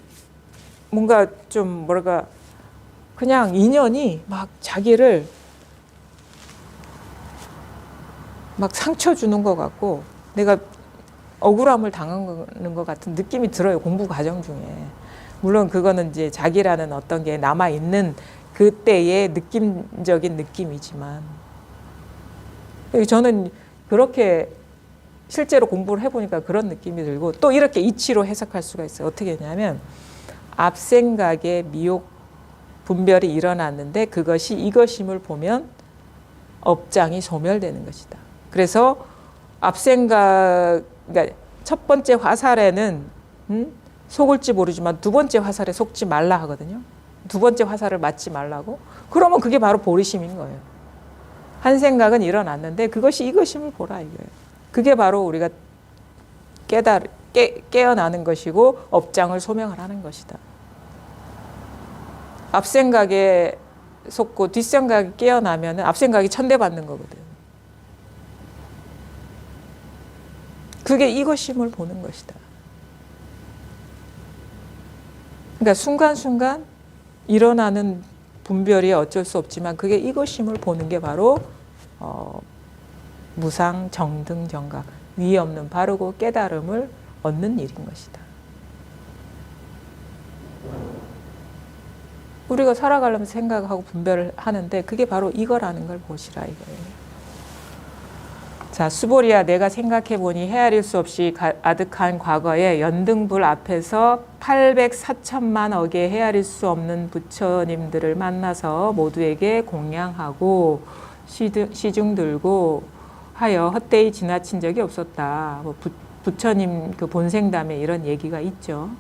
뭔가 좀 뭐랄까 그냥 인연이 막 자기를 막 상처 주는 것 같고 내가 억울함을 당하는 것 같은 느낌이 들어요. 공부 과정 중에. 물론 그거는 이제 자기라는 어떤 게 남아있는 그때의 느낌적인 느낌이지만 저는 그렇게 실제로 공부를 해보니까 그런 느낌이 들고 또 이렇게 이치로 해석할 수가 있어요. 어떻게 했냐면 앞생각에 미혹 분별이 일어났는데 그것이 이것임을 보면 업장이 소멸되는 것이다. 그래서 앞생각, 그러니까 첫 번째 화살에는 속을지 모르지만 두 번째 화살에 속지 말라 하거든요. 두 번째 화살을 맞지 말라고. 그러면 그게 바로 보리심인 거예요. 한 생각은 일어났는데 그것이 이것임을 보라 이거예요. 그게 바로 우리가 깨어나는 것이고 업장을 소명을 하는 것이다. 앞생각에 속고 뒷생각이 깨어나면 앞생각이 천대받는 거거든. 그게 이것임을 보는 것이다. 그러니까 순간순간 일어나는 분별이 어쩔 수 없지만 그게 이것임을 보는 게 바로 무상 정등 정각, 위에 없는 바르고 깨달음을 얻는 일인 것이다. 우리가 살아가려면 생각하고 분별을 하는데 그게 바로 이거라는 걸 보시라 이거예요. 자, 수보리야, 내가 생각해보니 헤아릴 수 없이 아득한 과거에 연등불 앞에서 800~4천만억의 헤아릴 수 없는 부처님들을 만나서 모두에게 공양하고 시중 들고 하여 헛되이 지나친 적이 없었다. 부처님 그 본생담에 이런 얘기가 있죠.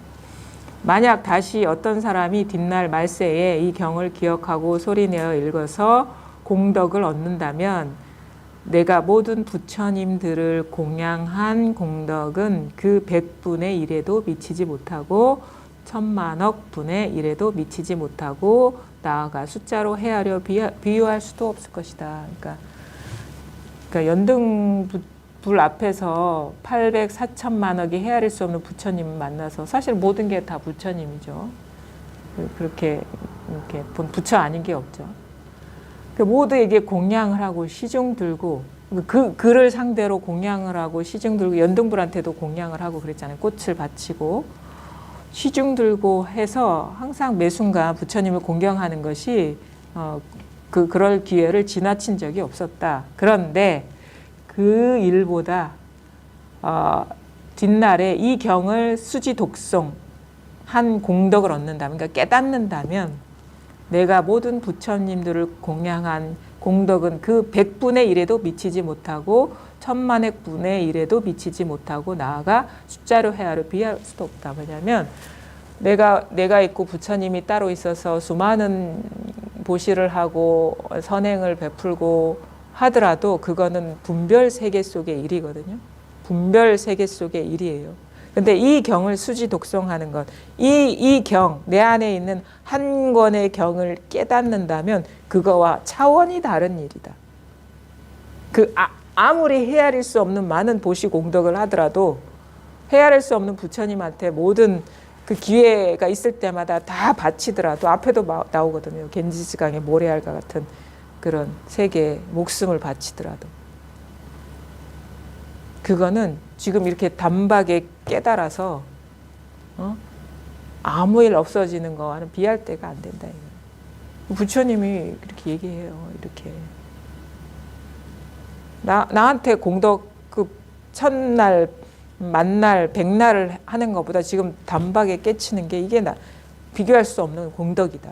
만약 다시 어떤 사람이 뒷날 말세에 이 경을 기억하고 소리내어 읽어서 공덕을 얻는다면 내가 모든 부처님들을 공양한 공덕은 그 100분의 1에도 미치지 못하고 1000만억 분의 1에도 미치지 못하고 나아가 숫자로 헤아려 비유할 수도 없을 것이다. 그러니까 연등불 앞에서 800~4천만억이 헤아릴 수 없는 부처님을 만나서 사실 모든 게 다 부처님이죠. 그렇게 이렇게 본 부처 아닌 게 없죠. 모두에게 공양을 하고 시중 들고 그를 상대로 공양을 하고 시중 들고 연등불한테도 공양을 하고 그랬잖아요. 꽃을 바치고 시중 들고 해서 항상 매 순간 부처님을 공경하는 것이 그럴 기회를 지나친 적이 없었다. 그런데 그 일보다 뒷날에 이 경을 수지 독송 한 공덕을 얻는다면, 그러니까 깨닫는다면 내가 모든 부처님들을 공양한 공덕은 그 100분의 1에도 미치지 못하고 1000만억 분의 1에도 미치지 못하고 나아가 숫자로 헤아려 비할 수도 없다. 왜냐하면 내가 있고 부처님이 따로 있어서 수많은 보시를 하고 선행을 베풀고 하더라도 그거는 분별 세계 속의 일이거든요. 분별 세계 속의 일이에요. 근데 이 경을 수지 독송하는 것, 이 경, 내 안에 있는 한 권의 경을 깨닫는다면 그거와 차원이 다른 일이다. 아무리 헤아릴 수 없는 많은 보시 공덕을 하더라도 헤아릴 수 없는 부처님한테 모든 그 기회가 있을 때마다 다 바치더라도 앞에도 나오거든요. 겐지스강의 모래알과 같은 그런 세계에 목숨을 바치더라도 그거는 지금 이렇게 단박에 깨달아서 아무 일 없어지는 거와는 비할 때가 안 된다. 부처님이 그렇게 얘기해요. 이렇게 나한테 공덕 그 천날, 만날, 백날을 하는 것보다 지금 단박에 깨치는 게 이게 비교할 수 없는 공덕이다.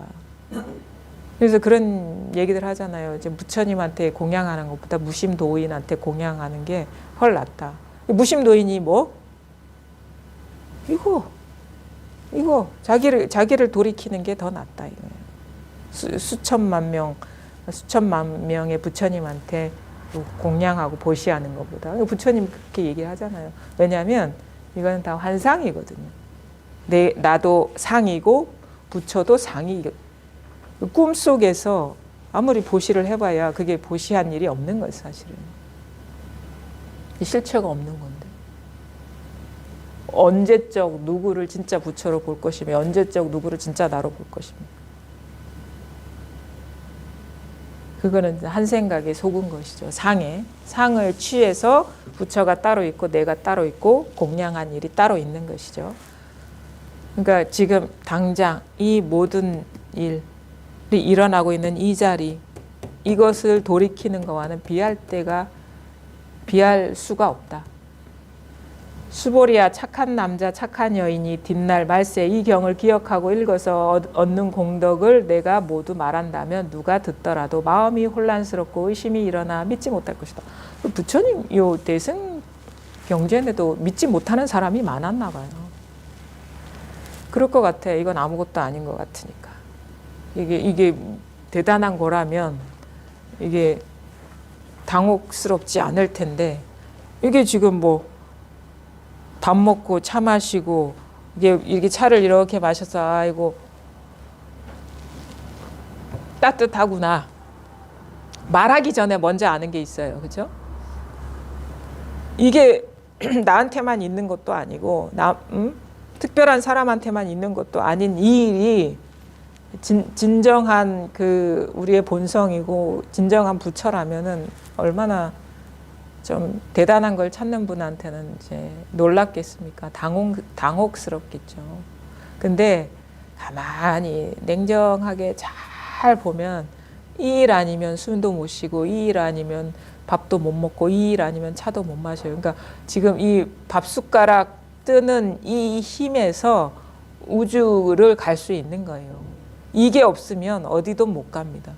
그래서 그런 얘기들 하잖아요. 이제 부처님한테 공양하는 것보다 무심도인한테 공양하는 게 훨 낫다. 무심도인이 뭐? 이거 자기를 돌이키는 게 더 낫다 이거예요. 수천만 명의 부처님한테 공양하고 보시하는 것보다. 부처님 그렇게 얘기를 하잖아요. 왜냐하면 이거는 다 환상이거든요. 나도 상이고 부처도 상이거든요. 꿈속에서 아무리 보시를 해봐야 그게 보시한 일이 없는 거예요, 사실은. 실체가 없는 건데. 언제적 누구를 진짜 부처로 볼 것이며 언제적 누구를 진짜 나로 볼 것이며. 그거는 한 생각에 속은 것이죠. 상을 취해서 부처가 따로 있고 내가 따로 있고 공양한 일이 따로 있는 것이죠. 그러니까 지금 당장 이 모든 일이 일어나고 있는 이 자리, 이것을 돌이키는 것과는 비할 수가 없다. 수보리야, 착한 남자 착한 여인이 뒷날 말세 이 경을 기억하고 읽어서 얻는 공덕을 내가 모두 말한다면 누가 듣더라도 마음이 혼란스럽고 의심이 일어나 믿지 못할 것이다. 부처님 요 대승 경전에도 믿지 못하는 사람이 많았나 봐요. 그럴 것 같아. 이건 아무것도 아닌 것 같으니까. 이게 대단한 거라면 이게 당혹스럽지 않을 텐데 이게 지금 뭐 밥 먹고 차 마시고 이게 차를 이렇게 마셔서 아이고 따뜻하구나. 말하기 전에 먼저 아는 게 있어요. 그죠? 이게 나한테만 있는 것도 아니고 특별한 사람한테만 있는 것도 아닌 이 일이 진정한 그 우리의 본성이고 진정한 부처라면은 얼마나 좀 대단한 걸 찾는 분한테는 이제 놀랍겠습니까? 당혹스럽겠죠. 근데 가만히 냉정하게 잘 보면 이 일 아니면 숨도 못 쉬고 이 일 아니면 밥도 못 먹고 이 일 아니면 차도 못 마셔요. 그러니까 지금 이 밥숟가락 뜨는 이 힘에서 우주를 갈 수 있는 거예요. 이게 없으면 어디도 못 갑니다.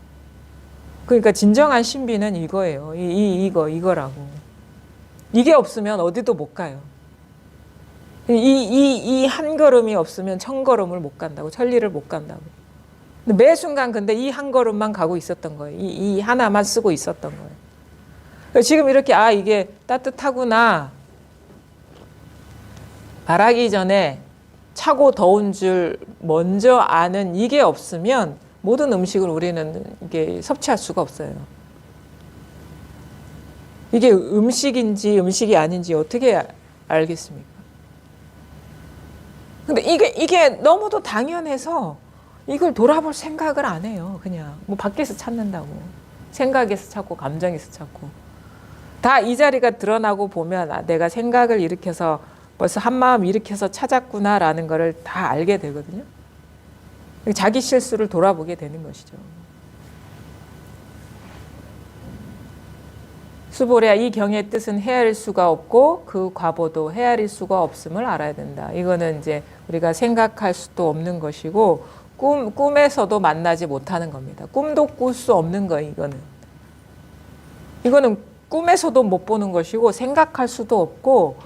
그러니까 진정한 신비는 이거예요. 이거라고. 이게 없으면 어디도 못 가요. 이 한 걸음이 없으면 천 걸음을 못 간다고, 천리를 못 간다고. 근데 매 순간 근데 이 한 걸음만 가고 있었던 거예요. 이 하나만 쓰고 있었던 거예요. 지금 이렇게 이게 따뜻하구나. 말하기 전에 차고 더운 줄 먼저 아는 이게 없으면 모든 음식을 우리는 이게 섭취할 수가 없어요. 이게 음식인지 음식이 아닌지 어떻게 알겠습니까? 근데 이게 너무도 당연해서 이걸 돌아볼 생각을 안 해요. 그냥 뭐 밖에서 찾는다고. 생각에서 찾고 감정에서 찾고. 다 이 자리가 드러나고 보면 내가 생각을 일으켜서 벌써 한마음 일으켜서 찾았구나라는 거를 다 알게 되거든요. 자기 실수를 돌아보게 되는 것이죠. 수보랴 이 경의 뜻은 헤아릴 수가 없고 그 과보도 헤아릴 수가 없음을 알아야 된다. 이거는 이제 우리가 생각할 수도 없는 것이고 꿈에서도 만나지 못하는 겁니다. 꿈도 꿀 수 없는 거예요. 이거는 꿈에서도 못 보는 것이고 생각할 수도 없고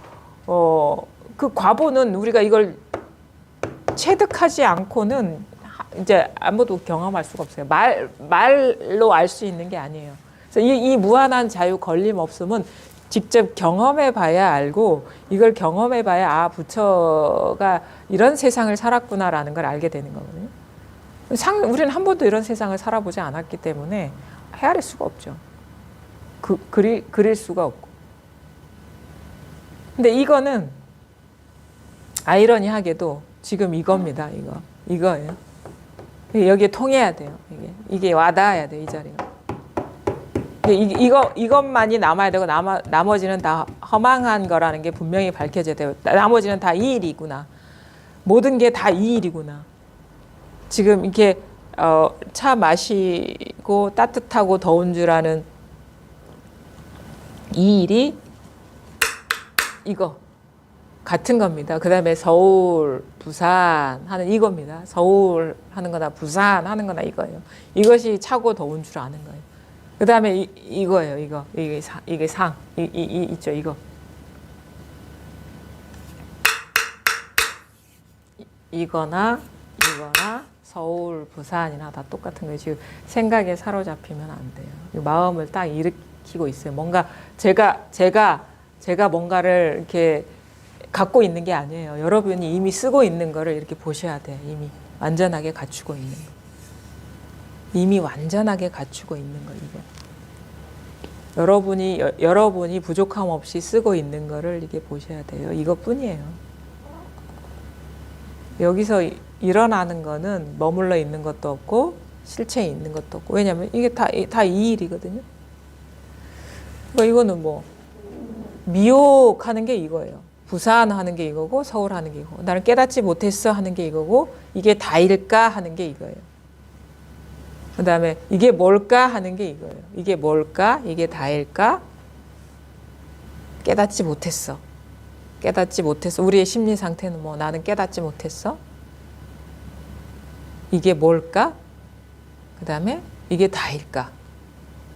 그 과보는 우리가 이걸 체득하지 않고는 이제 아무도 경험할 수가 없어요. 말로 알 수 있는 게 아니에요. 그래서 이 무한한 자유 걸림 없음은 직접 경험해 봐야 알고 이걸 경험해 봐야 부처가 이런 세상을 살았구나라는 걸 알게 되는 거거든요. 우리는 한 번도 이런 세상을 살아보지 않았기 때문에 헤아릴 수가 없죠. 그릴 수가 없고. 근데 이거는 아이러니하게도 지금 이겁니다. 이거예요. 여기에 통해야 돼요. 이게 와닿아야 돼, 이 자리가. 이것만이 남아야 되고 나머지는 다 허망한 거라는 게 분명히 밝혀져야 돼요. 나머지는 다 이 일이구나. 모든 게 다 이 일이구나. 지금 이렇게 차 마시고 따뜻하고 더운 줄 아는 이 일이 이거 같은 겁니다. 그 다음에 서울, 부산 하는 이겁니다. 서울 하는 거나 부산 하는 거나 이거예요. 이것이 차고 더운 줄 아는 거예요. 그 다음에 이거예요. 이게 상. 있죠. 이거나 서울, 부산이나 다 똑같은 거예요. 지금 생각에 사로잡히면 안 돼요. 마음을 딱 일으키고 있어요. 뭔가 제가 뭔가를 이렇게 갖고 있는 게 아니에요. 여러분이 이미 쓰고 있는 거를 이렇게 보셔야 돼요. 이미 완전하게 갖추고 있는 거. 이미 완전하게 갖추고 있는 거 이거. 여러분이 부족함 없이 쓰고 있는 거를 이렇게 보셔야 돼요. 이것뿐이에요. 여기서 일어나는 거는 머물러 있는 것도 없고 실체에 있는 것도 없고 왜냐하면 이게 다 이 일이거든요. 그러니까 이거는 뭐 미혹하는 게 이거예요. 부산 하는 게 이거고 서울 하는 게 이거고 나는 깨닫지 못했어 하는 게 이거고 이게 다일까 하는 게 이거예요. 그 다음에 이게 뭘까 하는 게 이거예요. 이게 뭘까? 이게 다일까? 깨닫지 못했어. 우리의 심리 상태는 뭐 나는 깨닫지 못했어. 이게 뭘까? 그 다음에 이게 다일까?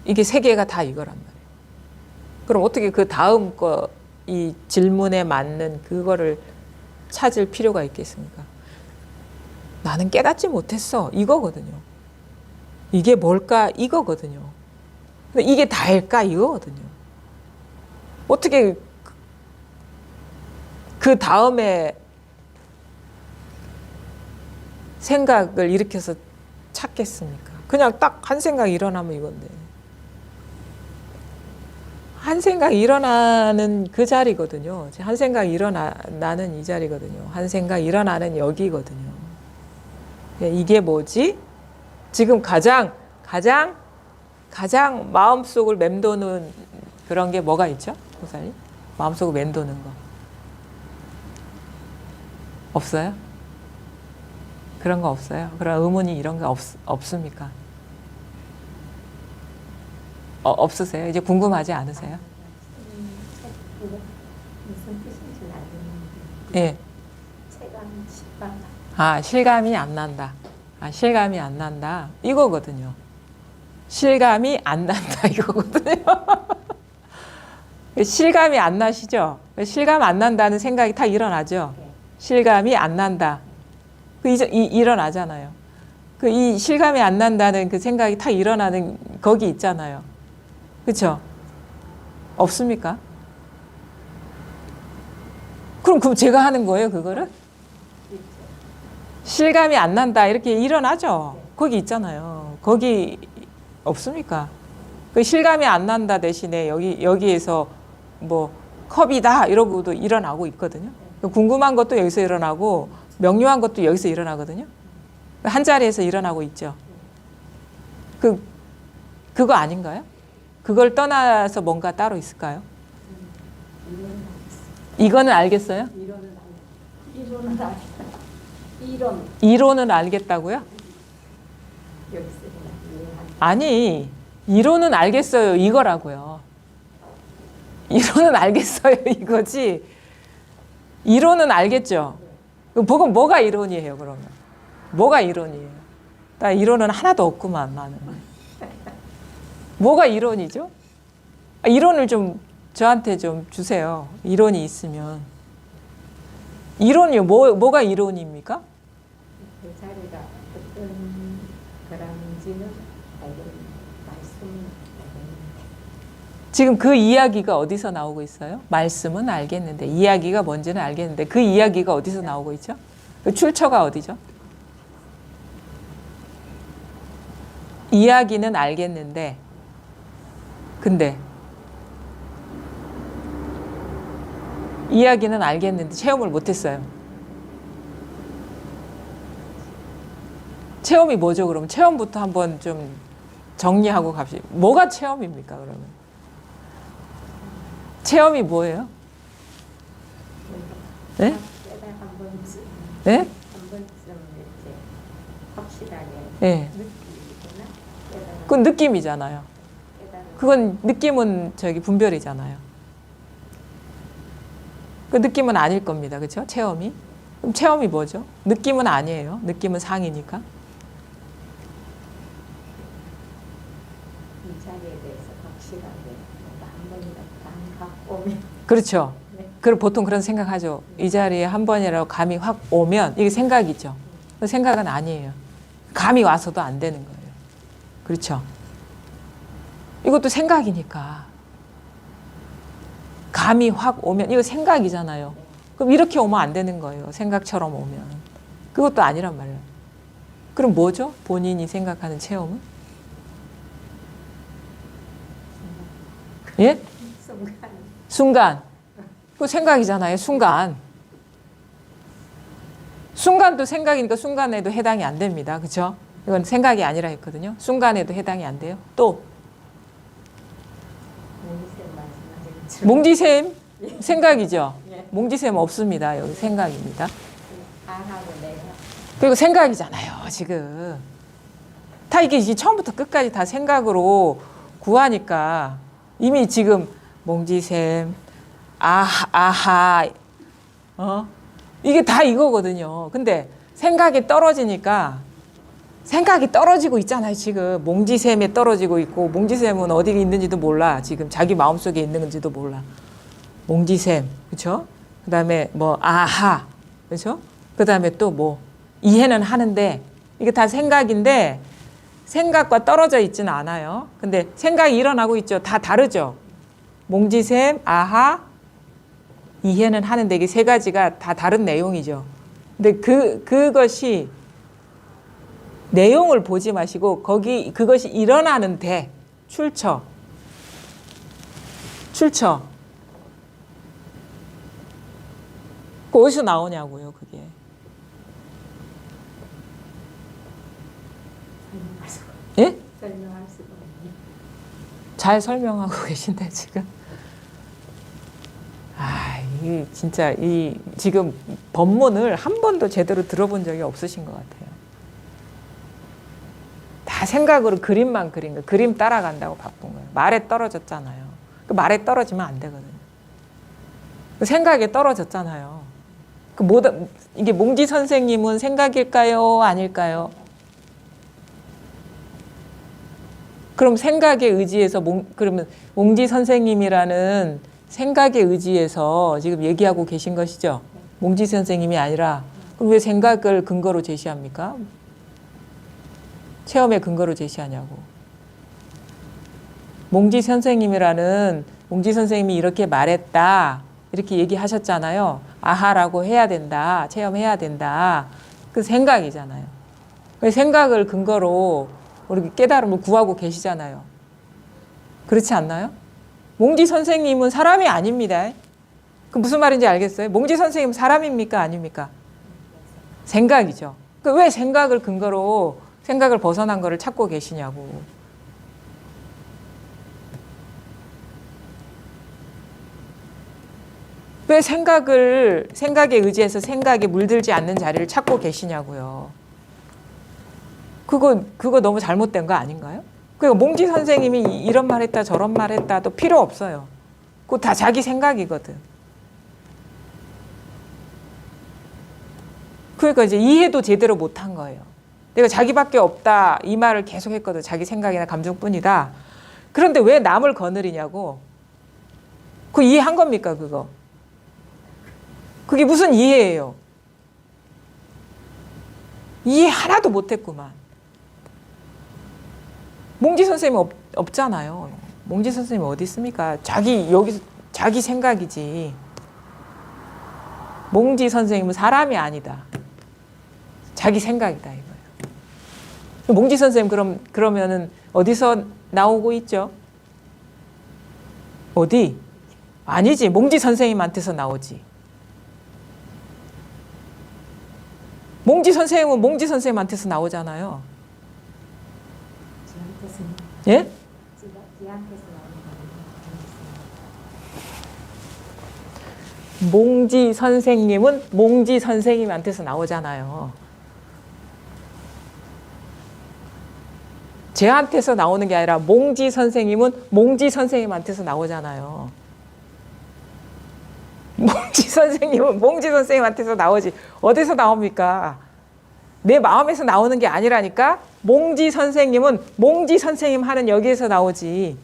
이게 세 개가 다 이거란 말이에요. 그럼 어떻게 그 다음 이 질문에 맞는 그거를 찾을 필요가 있겠습니까? 나는 깨닫지 못했어. 이거거든요. 이게 뭘까? 이거거든요. 근데 이게 다일까? 이거거든요. 어떻게 그 다음에 생각을 일으켜서 찾겠습니까? 그냥 딱 한 생각이 일어나면 이건데. 한 생각이 일어나는 그 자리거든요. 한 생각이 일어나는 이 자리거든요. 한 생각이 일어나는 여기거든요. 이게 뭐지? 지금 가장 마음속을 맴도는 그런 게 뭐가 있죠? 목사님? 마음속을 맴도는 거. 없어요? 그런 거 없어요? 그런 의문이 이런 거 없습니까? 없으세요? 이제 궁금하지 않으세요? 무슨 뜻인지 알겠는데. 예. 체감, 식감. 아, 실감이 안 난다. 아, 실감이 안 난다. 이거거든요. 실감이 안 난다. 이거거든요. 실감이 안 나시죠? 실감 안 난다는 생각이 다 일어나죠? 실감이 안 난다. 일어나잖아요. 이 실감이 안 난다는 그 생각이 다 일어나는 거기 있잖아요. 그렇죠? 없습니까? 그럼 제가 하는 거예요, 그거를? 실감이 안 난다 이렇게 일어나죠. 거기 있잖아요. 거기 없습니까? 그 실감이 안 난다 대신에 여기에서 뭐 컵이다 이러고도 일어나고 있거든요. 궁금한 것도 여기서 일어나고 명료한 것도 여기서 일어나거든요. 한 자리에서 일어나고 있죠. 그거 아닌가요? 그걸 떠나서 뭔가 따로 있을까요? 이거는 알겠어요? 이론은 알겠다. 이론은 알겠다고요? 여기 쓰구나. 아니, 이론은 알겠어요. 이거라고요. 이론은 알겠어요. 이거지. 이론은 알겠죠? 뭐가 이론이에요, 그러면? 뭐가 이론이에요? 나 이론은 하나도 없구만, 나는. 뭐가 이론이죠? 이론을 좀 저한테 좀 주세요. 이론이 있으면. 이론이요? 뭐가 이론입니까? 그 자리가 어떤 거라는지는 말씀 지금 그 이야기가 어디서 나오고 있어요? 말씀은 알겠는데 이야기가 뭔지는 알겠는데 그 이야기가 어디서 나오고 있죠? 그 출처가 어디죠? 이야기는 알겠는데 근데 이야기는 알겠는데 체험을 못했어요. 체험이 뭐죠? 그러면 체험부터 한번 좀 정리하고 갑시다. 뭐가 체험입니까? 그러면 체험이 뭐예요? 네? 한 번쯤 네? 한 번쯤 이렇게 확실하게 네. 느끼거나 그건 느낌이잖아요. 그건 느낌은 분별이잖아요. 그 느낌은 아닐 겁니다. 그렇죠? 체험이. 그럼 체험이 뭐죠? 느낌은 아니에요. 느낌은 상이니까. 이 자리에 대해서 확실하게 뭔가 한 번이라도 감 갖고 오면 그렇죠. 네. 그럼 보통 그런 생각하죠. 이 자리에 한 번이라도 감이 확 오면 이게 생각이죠. 그 생각은 아니에요. 감이 와서도 안 되는 거예요. 그렇죠. 이것도 생각이니까. 감이 확 오면 이거 생각이잖아요. 그럼 이렇게 오면 안 되는 거예요. 생각처럼 오면. 그것도 아니란 말이에요. 그럼 뭐죠? 본인이 생각하는 체험은? 예? 순간 순간. 그 생각이잖아요. 순간. 순간도 생각이니까 순간에도 해당이 안 됩니다. 그렇죠? 이건 생각이 아니라 했거든요. 순간에도 해당이 안 돼요. 또 몽디쌤 말씀하신 것처럼 몽디샘 생각이죠. 예. 몽디샘 없습니다. 여기 생각입니다. 안하고 내가 그리고 생각이잖아요. 지금 다 이게 처음부터 끝까지 다 생각으로 구하니까 이미 지금 몽지샘 아하 이게 다 이거거든요. 근데 생각이 떨어지니까 생각이 떨어지고 있잖아요. 지금 몽지샘에 떨어지고 있고 몽지샘은 어디 있는지도 몰라. 지금 자기 마음속에 있는 건지도 몰라. 몽지샘 그렇죠? 그다음에 뭐 아하 그렇죠? 그다음에 또 뭐 이해는 하는데 이게 다 생각인데 생각과 떨어져 있지는 않아요. 근데 생각이 일어나고 있죠. 다 다르죠. 몽지샘, 아하, 이해는 하는데 이게 세 가지가 다 다른 내용이죠. 근데 그것이 내용을 보지 마시고 그것이 일어나는 데 출처. 그 어디서 나오냐고요, 그게. 설명할 수가 예? 설명할 수가 없네. 잘 설명하고 계신데 지금. 이 진짜 이 지금 법문을 한 번도 제대로 들어본 적이 없으신 것 같아요. 다 생각으로 그림만 그린 거예요. 그림 따라간다고 바쁜 거예요. 말에 떨어졌잖아요. 그 말에 떨어지면 안 되거든요. 그 생각에 떨어졌잖아요. 이게 몽지 선생님은 생각일까요? 아닐까요? 그럼 생각에 의지해서 그러면 몽지 선생님이라는 생각에 의지해서 지금 얘기하고 계신 것이죠. 몽지 선생님이 아니라 그럼 왜 생각을 근거로 제시합니까? 체험의 근거로 제시하냐고. 몽지 선생님이 이렇게 말했다. 이렇게 얘기하셨잖아요. 아하라고 해야 된다. 체험해야 된다. 그 생각이잖아요. 그 생각을 근거로 우리 깨달음을 구하고 계시잖아요. 그렇지 않나요? 몽지 선생님은 사람이 아닙니다. 그 무슨 말인지 알겠어요? 몽지 선생님은 사람입니까? 아닙니까? 생각이죠. 왜 생각을 근거로 생각을 벗어난 거를 찾고 계시냐고. 왜 생각에 의지해서 생각에 물들지 않는 자리를 찾고 계시냐고요. 그거 너무 잘못된 거 아닌가요? 그러니까 몽지 선생님이 이런 말 했다 저런 말 했다도 필요 없어요. 그거 다 자기 생각이거든. 그러니까 이제 이해도 제대로 못한 거예요. 내가 자기밖에 없다 이 말을 계속 했거든. 자기 생각이나 감정뿐이다. 그런데 왜 남을 거느리냐고. 그거 이해한 겁니까 그거? 그게 무슨 이해예요? 이해 하나도 못했구만. 몽지 선생님 없잖아요. 몽지 선생님 어디 있습니까? 여기서 자기 생각이지. 몽지 선생님은 사람이 아니다. 자기 생각이다 이거예요. 몽지 선생님 그러면은 어디서 나오고 있죠? 어디? 아니지. 몽지 선생님한테서 나오지. 몽지 선생님은 몽지 선생님한테서 나오잖아요. 지한테서 예? 지한테서 나오는 몽지 선생님은 몽지 선생님한테서 나오잖아요. 제한테서 나오는 게 아니라 몽지 선생님은 몽지 선생님한테서 나오잖아요. 몽지 선생님은 몽지 선생님한테서 나오지. 어디서 나옵니까? 내 마음에서 나오는 게 아니라니까. 몽지 선생님은 몽지 선생님 하는 여기에서 나오지.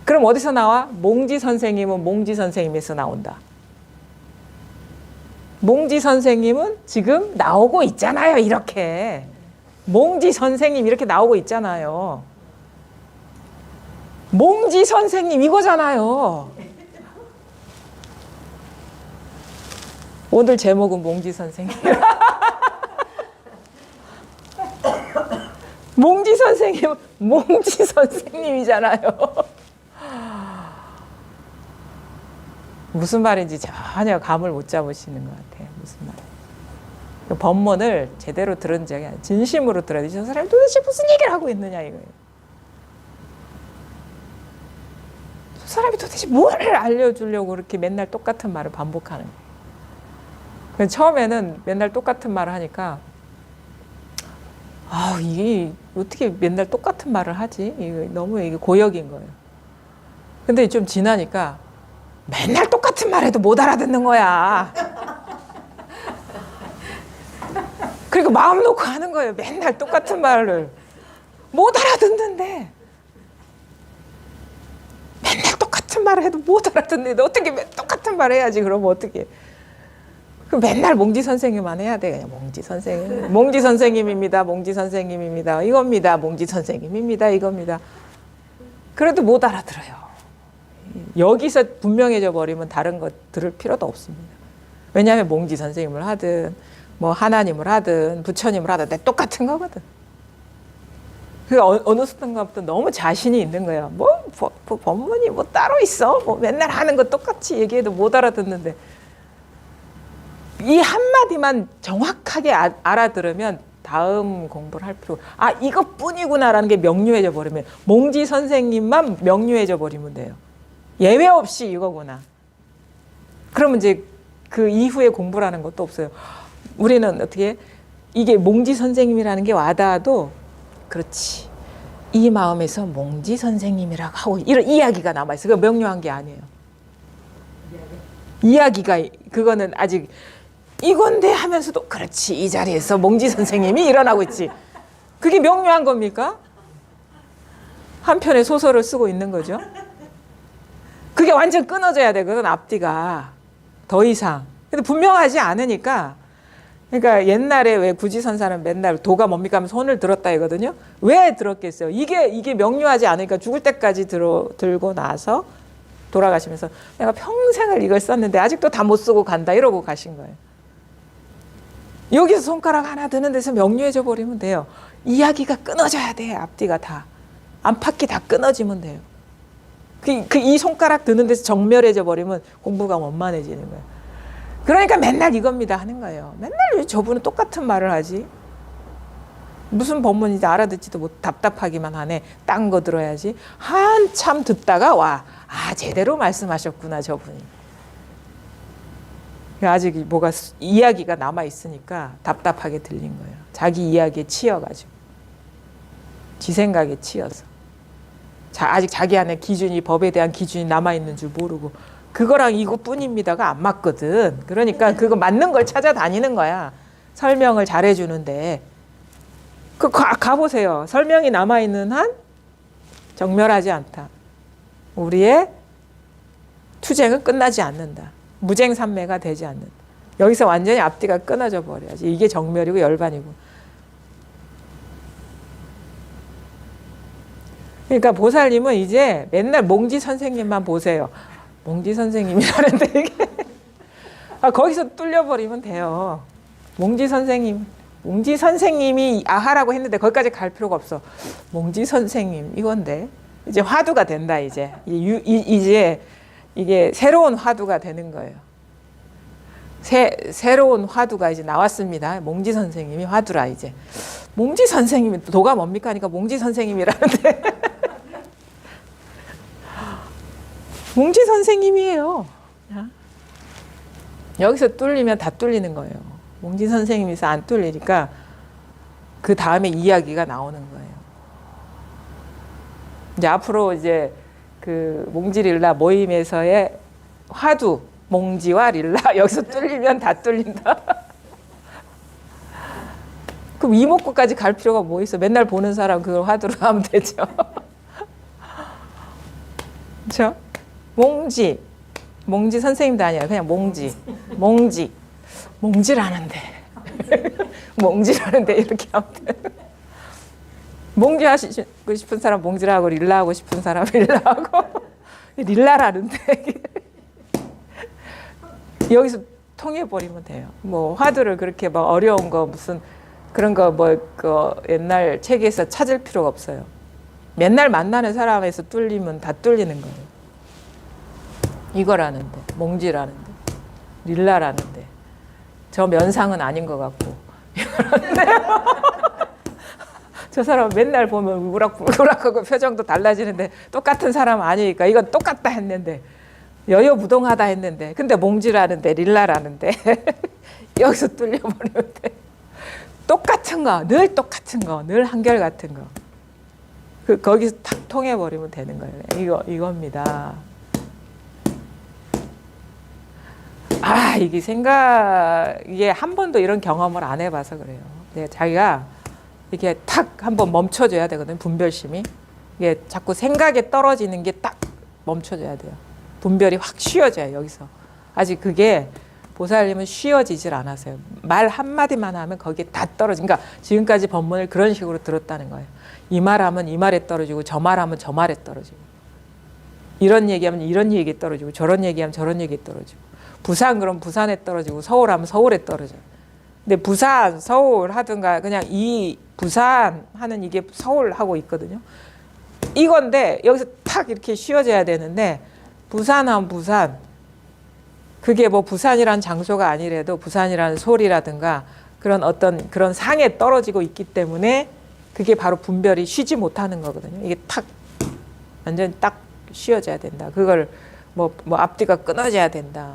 그럼 어디서 나와? 몽지 선생님은 몽지 선생님에서 나온다. 몽지 선생님은 지금 나오고 있잖아요. 이렇게. 몽지 선생님 이렇게 나오고 있잖아요. 몽지 선생님 이거잖아요. 오늘 제목은 몽지 선생님. 몽지 선생님, 몽지 선생님이잖아요. 무슨 말인지 전혀 감을 못 잡으시는 것 같아요. 무슨 말. 법문을 제대로 들은 적이 아니라 진심으로 들어야 돼. 저 사람이 도대체 무슨 얘기를 하고 있느냐 이거예요. 저 사람이 도대체 뭘 알려주려고 그렇게 맨날 똑같은 말을 반복하는 거예요. 그래서 처음에는 맨날 똑같은 말을 하니까 이게 어떻게 맨날 똑같은 말을 하지? 이게 너무 이게 고역인 거예요. 근데 좀 지나니까 맨날 똑같은 말 해도 못 알아듣는 거야. 그리고 마음 놓고 하는 거예요. 맨날 똑같은 말을. 못 알아듣는데. 맨날 똑같은 말을 해도 못 알아듣는데 어떻게 똑같은 말을 해야지. 그러면 어떻게. 그 맨날 몽지 선생님만 해야 돼. 그냥 몽지 선생님, 몽지 선생님입니다. 몽지 선생님입니다. 이겁니다. 몽지 선생님입니다. 이겁니다. 그래도 못 알아들어요. 여기서 분명해져 버리면 다른 거 들을 필요도 없습니다. 왜냐하면 몽지 선생님을 하든 뭐 하나님을 하든 부처님을 하든 다 똑같은 거거든. 그 어느 순간부터 너무 자신이 있는 거야. 뭐 법문이 뭐 따로 있어? 뭐 맨날 하는 거 똑같이 얘기해도 못 알아듣는데 이 한마디만 정확하게 알아들으면 다음 공부를 할 필요. 아 이것뿐이구나라는 게 명료해져 버리면 몽지 선생님만 명료해져 버리면 돼요. 예외 없이 이거구나. 그러면 이제 그 이후에 공부라는 것도 없어요. 우리는 어떻게 이게 몽지 선생님이라는 게 와닿아도 그렇지. 이 마음에서 몽지 선생님이라고 하고 이런 이야기가 남아있어요. 그거 명료한 게 아니에요. 이야기가 그거는 아직 이건데 하면서도 그렇지. 이 자리에서 몽지 선생님이 일어나고 있지. 그게 명료한 겁니까? 한 편의 소설을 쓰고 있는 거죠. 그게 완전 끊어져야 돼. 그건 앞뒤가 더 이상. 근데 분명하지 않으니까 그러니까 옛날에 왜 구지선사는 맨날 도가 뭡니까 하면 손을 들었다 이거든요. 왜 들었겠어요? 이게 명료하지 않으니까 죽을 때까지 들고 나서 돌아가시면서 내가 평생을 이걸 썼는데 아직도 다 못 쓰고 간다 이러고 가신 거예요. 여기서 손가락 하나 드는 데서 명료해져 버리면 돼요. 이야기가 끊어져야 돼. 앞뒤가 다. 안팎이 다 끊어지면 돼요. 이 손가락 드는 데서 정멸해져 버리면 공부가 원만해지는 거예요. 그러니까 맨날 이겁니다 하는 거예요. 맨날 왜 저분은 똑같은 말을 하지? 무슨 법문인지 알아듣지도 못 답답하기만 하네. 딴 거 들어야지. 한참 듣다가 와. 아 제대로 말씀하셨구나 저분이. 아직 뭐가 이야기가 남아있으니까 답답하게 들린 거예요. 자기 이야기에 치여가지고. 지 생각에 치여서. 아직 자기 안에 기준이 법에 대한 기준이 남아있는 줄 모르고 그거랑 이것뿐입니다가 안 맞거든. 그러니까 그거 맞는 걸 찾아다니는 거야. 설명을 잘해주는데 가보세요. 설명이 남아있는 한 정멸하지 않다. 우리의 투쟁은 끝나지 않는다. 무쟁삼매가 되지 않는다. 여기서 완전히 앞뒤가 끊어져 버려야지. 이게 정멸이고 열반이고. 그러니까 보살님은 이제 맨날 몽지 선생님만 보세요. 몽지 선생님이라는데 이게 거기서 뚫려버리면 돼요. 몽지 선생님이 아하라고 했는데 거기까지 갈 필요가 없어. 몽지 선생님 이건데 이제 화두가 된다 이제. 이제 이게 새로운 화두가 되는 거예요. 새로운 화두가 이제 나왔습니다. 몽지 선생님이 화두라 이제. 몽지 선생님이 도가 뭡니까 하니까 몽지 선생님이라는데 몽지 선생님이에요. 여기서 뚫리면 다 뚫리는 거예요. 몽지 선생님에서 안 뚫리니까 그 다음에 이야기가 나오는 거예요. 이제 앞으로 이제 그 몽지릴라 모임에서의 화두 몽지와 릴라 여기서 뚫리면 다 뚫린다. 그럼 이목구까지 갈 필요가 뭐 있어? 맨날 보는 사람 그걸 화두로 하면 되죠. 그렇죠? 몽지 선생님도 아니야. 그냥 몽지라는데 몽지라는데 이렇게 하면 돼. 몽지 하시고 싶은 사람 몽지라 하고 릴라 하고 싶은 사람 릴라 하고 릴라라는데 여기서 통해버리면 돼요. 뭐 화두를 그렇게 막 어려운 거 무슨 그런 거 뭐 그 옛날 책에서 찾을 필요가 없어요. 맨날 만나는 사람에서 뚫리면 다 뚫리는 거예요. 이거라는데 몽지라는데 릴라라는데 저 면상은 아닌 것 같고 저 사람 맨날 보면 우락우락하고 표정도 달라지는데 똑같은 사람 아니니까 이건 똑같다 했는데 여여무동하다 했는데 근데 몽지라는데 릴라라는데 여기서 뚫려버리면 돼. 똑같은 거, 늘 똑같은 거, 늘 한결같은 거. 거기서 탁 통해버리면 되는 거예요. 이겁니다. 이게 한 번도 이런 경험을 안 해봐서 그래요. 자기가 이게 탁 한번 멈춰줘야 되거든요. 분별심이. 이게 자꾸 생각에 떨어지는 게 딱 멈춰줘야 돼요. 분별이 확 쉬어져요. 여기서. 아직 그게 보살님은 쉬어지질 않았어요. 말 한마디만 하면 거기에 다 떨어져. 그러니까 지금까지 법문을 그런 식으로 들었다는 거예요. 이 말하면 이 말에 떨어지고 저 말하면 저 말에 떨어지고 이런 얘기하면 이런 얘기에 떨어지고 저런 얘기하면 저런 얘기에 떨어지고 부산 그럼 부산에 떨어지고 서울 하면 서울에 떨어져요. 근데 부산, 서울 하든가 그냥 이 부산 하는 이게 서울 하고 있거든요. 이건데 여기서 탁 이렇게 쉬어져야 되는데 부산 하면 부산 그게 뭐 부산이라는 장소가 아니래도 부산이라는 소리라든가 그런 어떤 그런 상에 떨어지고 있기 때문에 그게 바로 분별이 쉬지 못하는 거거든요. 이게 탁 완전 딱 쉬어져야 된다. 그걸 뭐 앞뒤가 끊어져야 된다.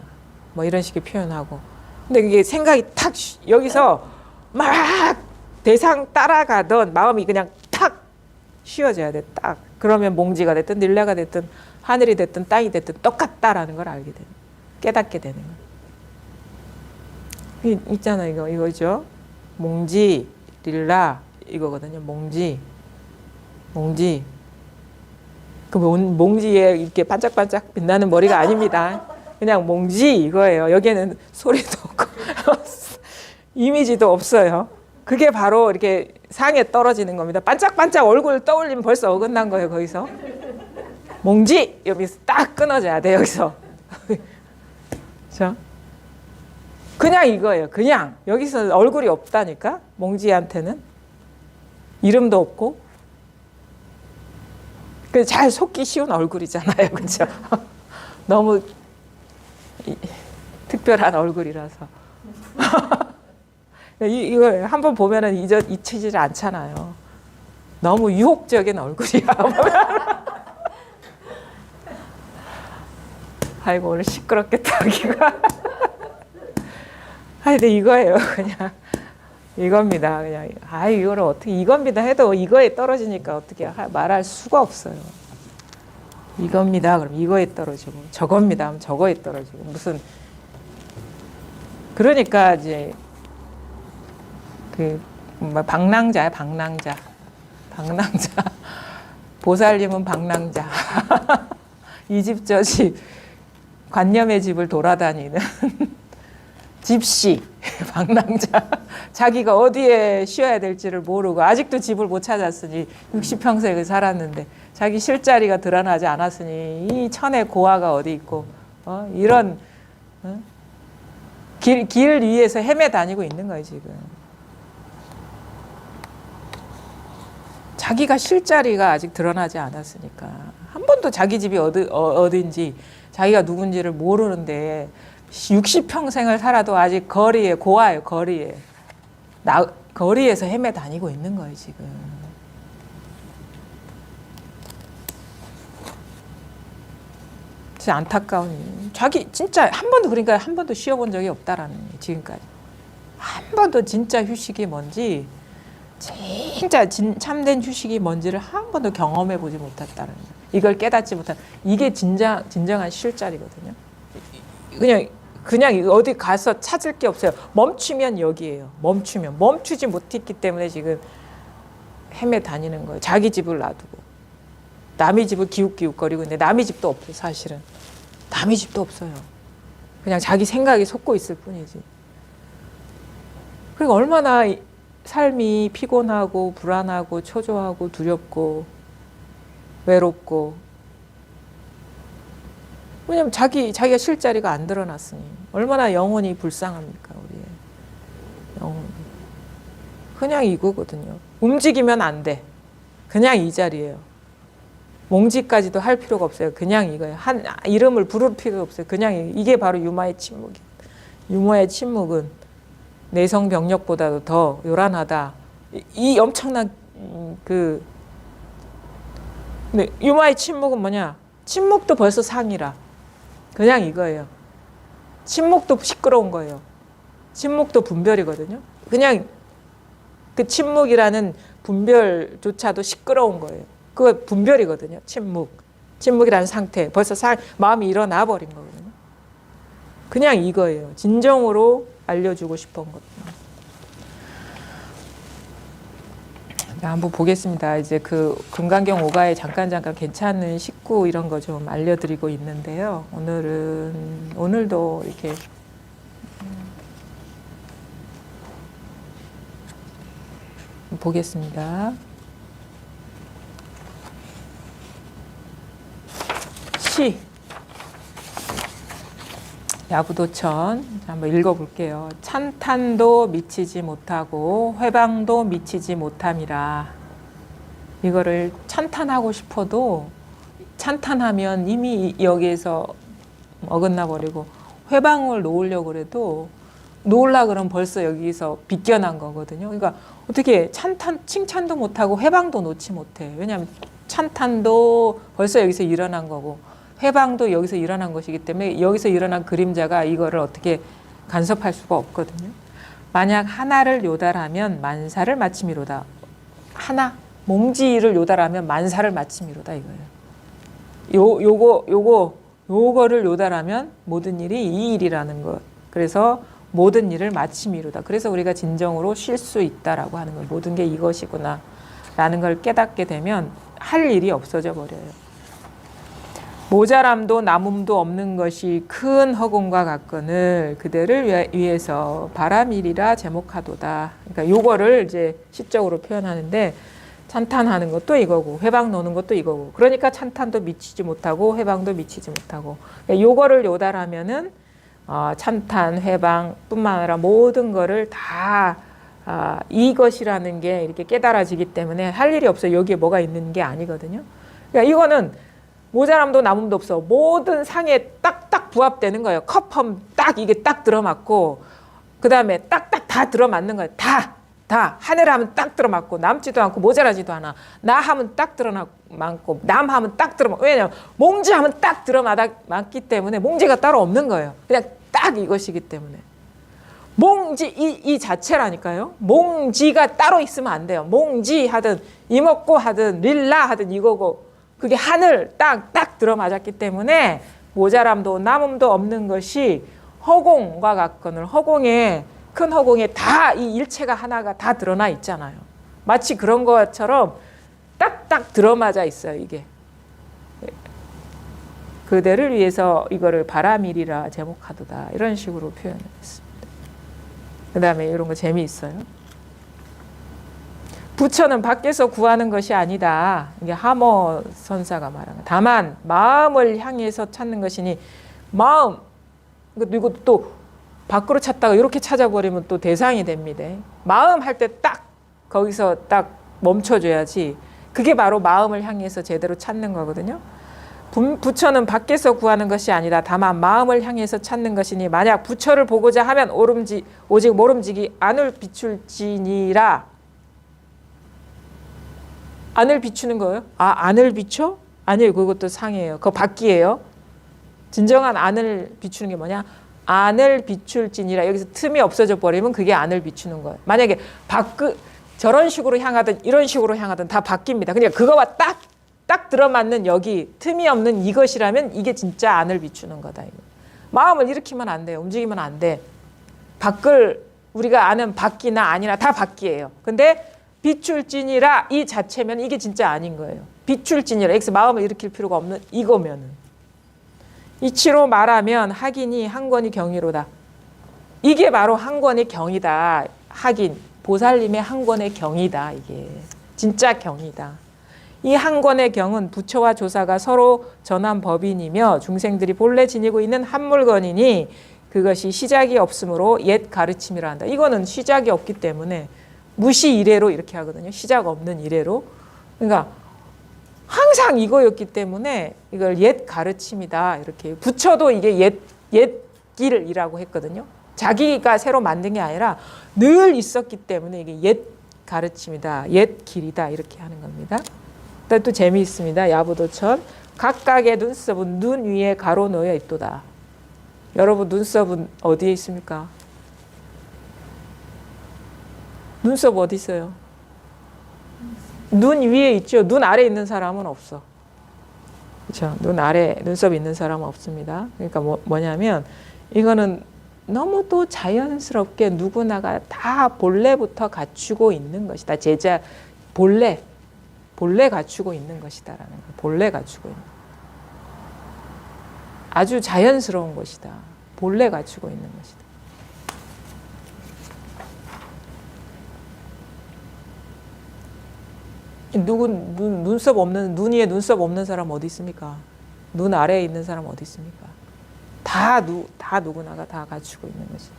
뭐 이런 식의 표현하고. 근데 그게 생각이 탁 여기서 막 대상 따라가던 마음이 그냥 탁 쉬어져야 돼. 딱. 그러면 몽지가 됐든 닐레가 됐든 하늘이 됐든 땅이 됐든 똑같다라는 걸 알게 되는 거예요. 깨닫게 되는 거예요. 있잖아요. 이거죠. 몽지, 릴라 이거거든요. 몽지. 그 몽지에 이렇게 반짝반짝 빛나는 머리가 아닙니다. 그냥 몽지 이거예요. 여기에는 소리도 없고 이미지도 없어요. 그게 바로 이렇게 상에 떨어지는 겁니다. 반짝반짝 얼굴 떠올리면 벌써 어긋난 거예요. 거기서. 몽지! 여기서 딱 끊어져야 돼. 여기서. 그냥 이거예요. 그냥. 여기서 얼굴이 없다니까. 몽지한테는. 이름도 없고. 잘 속기 쉬운 얼굴이잖아요. 그렇죠? 너무 특별한 얼굴이라서. 이거 한번 보면은 잊히질 않잖아요. 너무 유혹적인 얼굴이야. 아이고 오늘 시끄럽겠다 여기가. 근데 이거예요. 그냥 이겁니다. 그냥 이거를 어떻게 이겁니다 해도 이거에 떨어지니까 어떻게 말할 수가 없어요. 이겁니다. 그럼 이거에 떨어지고 저겁니다. 하면 저거에 떨어지고 무슨 그러니까 이제 방랑자야 방랑자. 보살님은 방랑자. 이 집 저 집 관념의 집을 돌아다니는 집시 방랑자. 자기가 어디에 쉬어야 될지를 모르고 아직도 집을 못 찾았으니 60평생을 살았는데 자기 실자리가 드러나지 않았으니 이 천의 고아가 어디 있고 이런 길 위에서 헤매 다니고 있는 거예요 지금. 자기가 실자리가 아직 드러나지 않았으니까 한 번도 자기 집이 어딘지 자기가 누군지를 모르는데 60평생을 살아도 아직 거리에 고아예요. 거리에서 헤매 다니고 있는 거예요 지금. 진짜 안타까운. 자기 진짜 한 번도 쉬어본 적이 없다라는 거예요 지금까지. 한 번도 진짜 휴식이 뭔지 진짜 참된 휴식이 뭔지를 한 번도 경험해 보지 못했다는 거예요. 이걸 깨닫지 못한 이게 진정한 쉴 자리거든요. 그냥 어디 가서 찾을 게 없어요. 멈추면 여기예요. 멈추지 못했기 때문에 지금 헤매 다니는 거예요. 자기 집을 놔두고 남의 집을 기웃기웃거리고 있는데 남의 집도 없어요. 사실은 남의 집도 없어요. 그냥 자기 생각이 솟고 있을 뿐이지. 그리고 얼마나 삶이 피곤하고 불안하고 초조하고 두렵고 외롭고. 왜냐면 자기가 쉴 자리가 안 드러났으니 얼마나 영혼이 불쌍합니까 우리의 영혼이. 그냥 이거거든요. 움직이면 안 돼. 그냥 이 자리예요. 몽지까지도 할 필요가 없어요. 그냥 이거예요. 이름을 부를 필요가 없어요. 그냥 이게 바로 유마의 침묵이에요. 유마의 침묵은 내성 병력보다도 더 요란하다. 이 엄청난 근데 유마의 침묵은 뭐냐? 침묵도 벌써 상이라. 그냥 이거예요. 침묵도 시끄러운 거예요. 침묵도 분별이거든요. 그냥 그 침묵이라는 분별조차도 시끄러운 거예요. 그거 분별이거든요. 침묵이라는 상태. 벌써 마음이 일어나 버린 거거든요. 그냥 이거예요. 진정으로 알려주고 싶은 것. 한번 보겠습니다. 이제 그 금강경 5가에 잠깐 괜찮은 식구 이런 거 좀 알려드리고 있는데요. 오늘도 이렇게 보겠습니다. 시 야부도천 한번 읽어볼게요. 찬탄도 미치지 못하고 회방도 미치지 못함이라. 이거를 찬탄하고 싶어도 찬탄하면 이미 여기에서 어긋나 버리고 회방을 놓으려고 그래도 놓으려고 그러면 벌써 여기서 비껴난 거거든요. 그러니까 어떻게 칭찬도 못하고 회방도 놓지 못해. 왜냐하면 찬탄도 벌써 여기서 일어난 거고 회방도 여기서 일어난 것이기 때문에 여기서 일어난 그림자가 이거를 어떻게 간섭할 수가 없거든요. 만약 하나를 요달하면 만사를 마침이로다. 하나 몽지를 요달하면 만사를 마침이로다 이거예요. 요거를 요달하면 모든 일이 이 일이라는 것. 그래서 모든 일을 마침이로다. 그래서 우리가 진정으로 쉴 수 있다라고 하는 걸 모든 게 이것이구나 라는 걸 깨닫게 되면 할 일이 없어져 버려요. 모자람도 남음도 없는 것이 큰 허공과 같거늘 그대를 위해서 바람이리라 제목하도다. 그러니까 요거를 이제 시적으로 표현하는데 찬탄하는 것도 이거고 회방 노는 것도 이거고 그러니까 찬탄도 미치지 못하고 회방도 미치지 못하고 그러니까 요거를 요달하면은 찬탄 회방뿐만 아니라 모든 거를 다 이것이라는 게 이렇게 깨달아지기 때문에 할 일이 없어요. 여기에 뭐가 있는 게 아니거든요. 그러니까 이거는 모자람도 남음도 없어. 모든 상에 딱딱 부합되는 거예요. 컵함 딱 이게 딱 들어맞고 그 다음에 딱딱 다 들어맞는 거예요. 다 하늘 하면 딱 들어맞고 남지도 않고 모자라지도 않아. 나 하면 딱 들어맞고 남 하면 딱 들어맞고 왜냐면 몽지 하면 딱 들어맞기 때문에 몽지가 따로 없는 거예요. 그냥 딱 이것이기 때문에 몽지 이 자체라니까요. 몽지가 따로 있으면 안 돼요. 몽지 하든 이먹고 하든 릴라 하든 이거고 그게 하늘 딱 들어맞았기 때문에 모자람도 남음도 없는 것이 허공과 같거늘 허공에 큰 허공에 다 이 일체가 하나가 다 드러나 있잖아요. 마치 그런 것처럼 딱딱 들어맞아 있어요. 이게 그대를 위해서 이거를 바람이리라 제목하도다 이런 식으로 표현했습니다. 그 다음에 이런 거 재미있어요. 부처는 밖에서 구하는 것이 아니다. 이게 하모 선사가 말한 거. 다만 마음을 향해서 찾는 것이니 마음 그리고 또 밖으로 찾다가 이렇게 찾아버리면 또 대상이 됩니다. 마음 할 때 딱 거기서 딱 멈춰줘야지. 그게 바로 마음을 향해서 제대로 찾는 거거든요. 부처는 밖에서 구하는 것이 아니다. 다만 마음을 향해서 찾는 것이니 만약 부처를 보고자 하면 오직 모름지기 안을 비출지니라. 안을 비추는 거예요? 안을 비춰? 아니에요. 그것도 상이에요. 그거 밖이에요. 진정한 안을 비추는 게 뭐냐? 안을 비출지니라. 여기서 틈이 없어져 버리면 그게 안을 비추는 거예요. 만약에 저런 식으로 향하든 이런 식으로 향하든 다 바뀝니다. 그러니까 그거와 딱 들어맞는 여기 틈이 없는 이것이라면 이게 진짜 안을 비추는 거다. 이거. 마음을 일으키면 안 돼요. 움직이면 안 돼. 밖을 우리가 아는 밖이나 아니나 다 밖이에요. 근데 비출지니라 이 자체면 이게 진짜 아닌 거예요. 비출지니라 X 마음을 일으킬 필요가 없는 이거면은 이치로 말하면 학인이 한권이 경이로다. 이게 바로 한권의 경이다. 학인 보살님의 한권의 경이다. 이게 진짜 경이다. 이 한권의 경은 부처와 조사가 서로 전한 법인이며 중생들이 본래 지니고 있는 한 물건이니 그것이 시작이 없으므로 옛 가르침이라 한다. 이거는 시작이 없기 때문에 무시 이래로 이렇게 하거든요. 시작 없는 이래로. 그러니까 항상 이거였기 때문에 이걸 옛 가르침이다. 이렇게 부처도 이게 옛 길이라고 했거든요. 자기가 새로 만든 게 아니라 늘 있었기 때문에 이게 옛 가르침이다. 옛 길이다. 이렇게 하는 겁니다. 또 재미있습니다. 야부도천. 각각의 눈썹은 눈 위에 가로 놓여 있도다. 여러분 눈썹은 어디에 있습니까? 눈썹 어디 있어요? 눈 위에 있죠. 눈 아래 있는 사람은 없어. 그렇죠? 눈 아래 눈썹 있는 사람은 없습니다. 그러니까 뭐냐면 이거는 너무 또 자연스럽게 누구나가 다 본래부터 갖추고 있는 것이다. 제자 본래 갖추고 있는 것이다라는 거. 본래 갖추고 있는. 아주 자연스러운 것이다. 본래 갖추고 있는 것이다. 눈썹 없는, 눈 위에 눈썹 없는 사람 어디 있습니까? 눈 아래에 있는 사람 어디 있습니까? 다 누구나가 다 갖추고 있는 거지.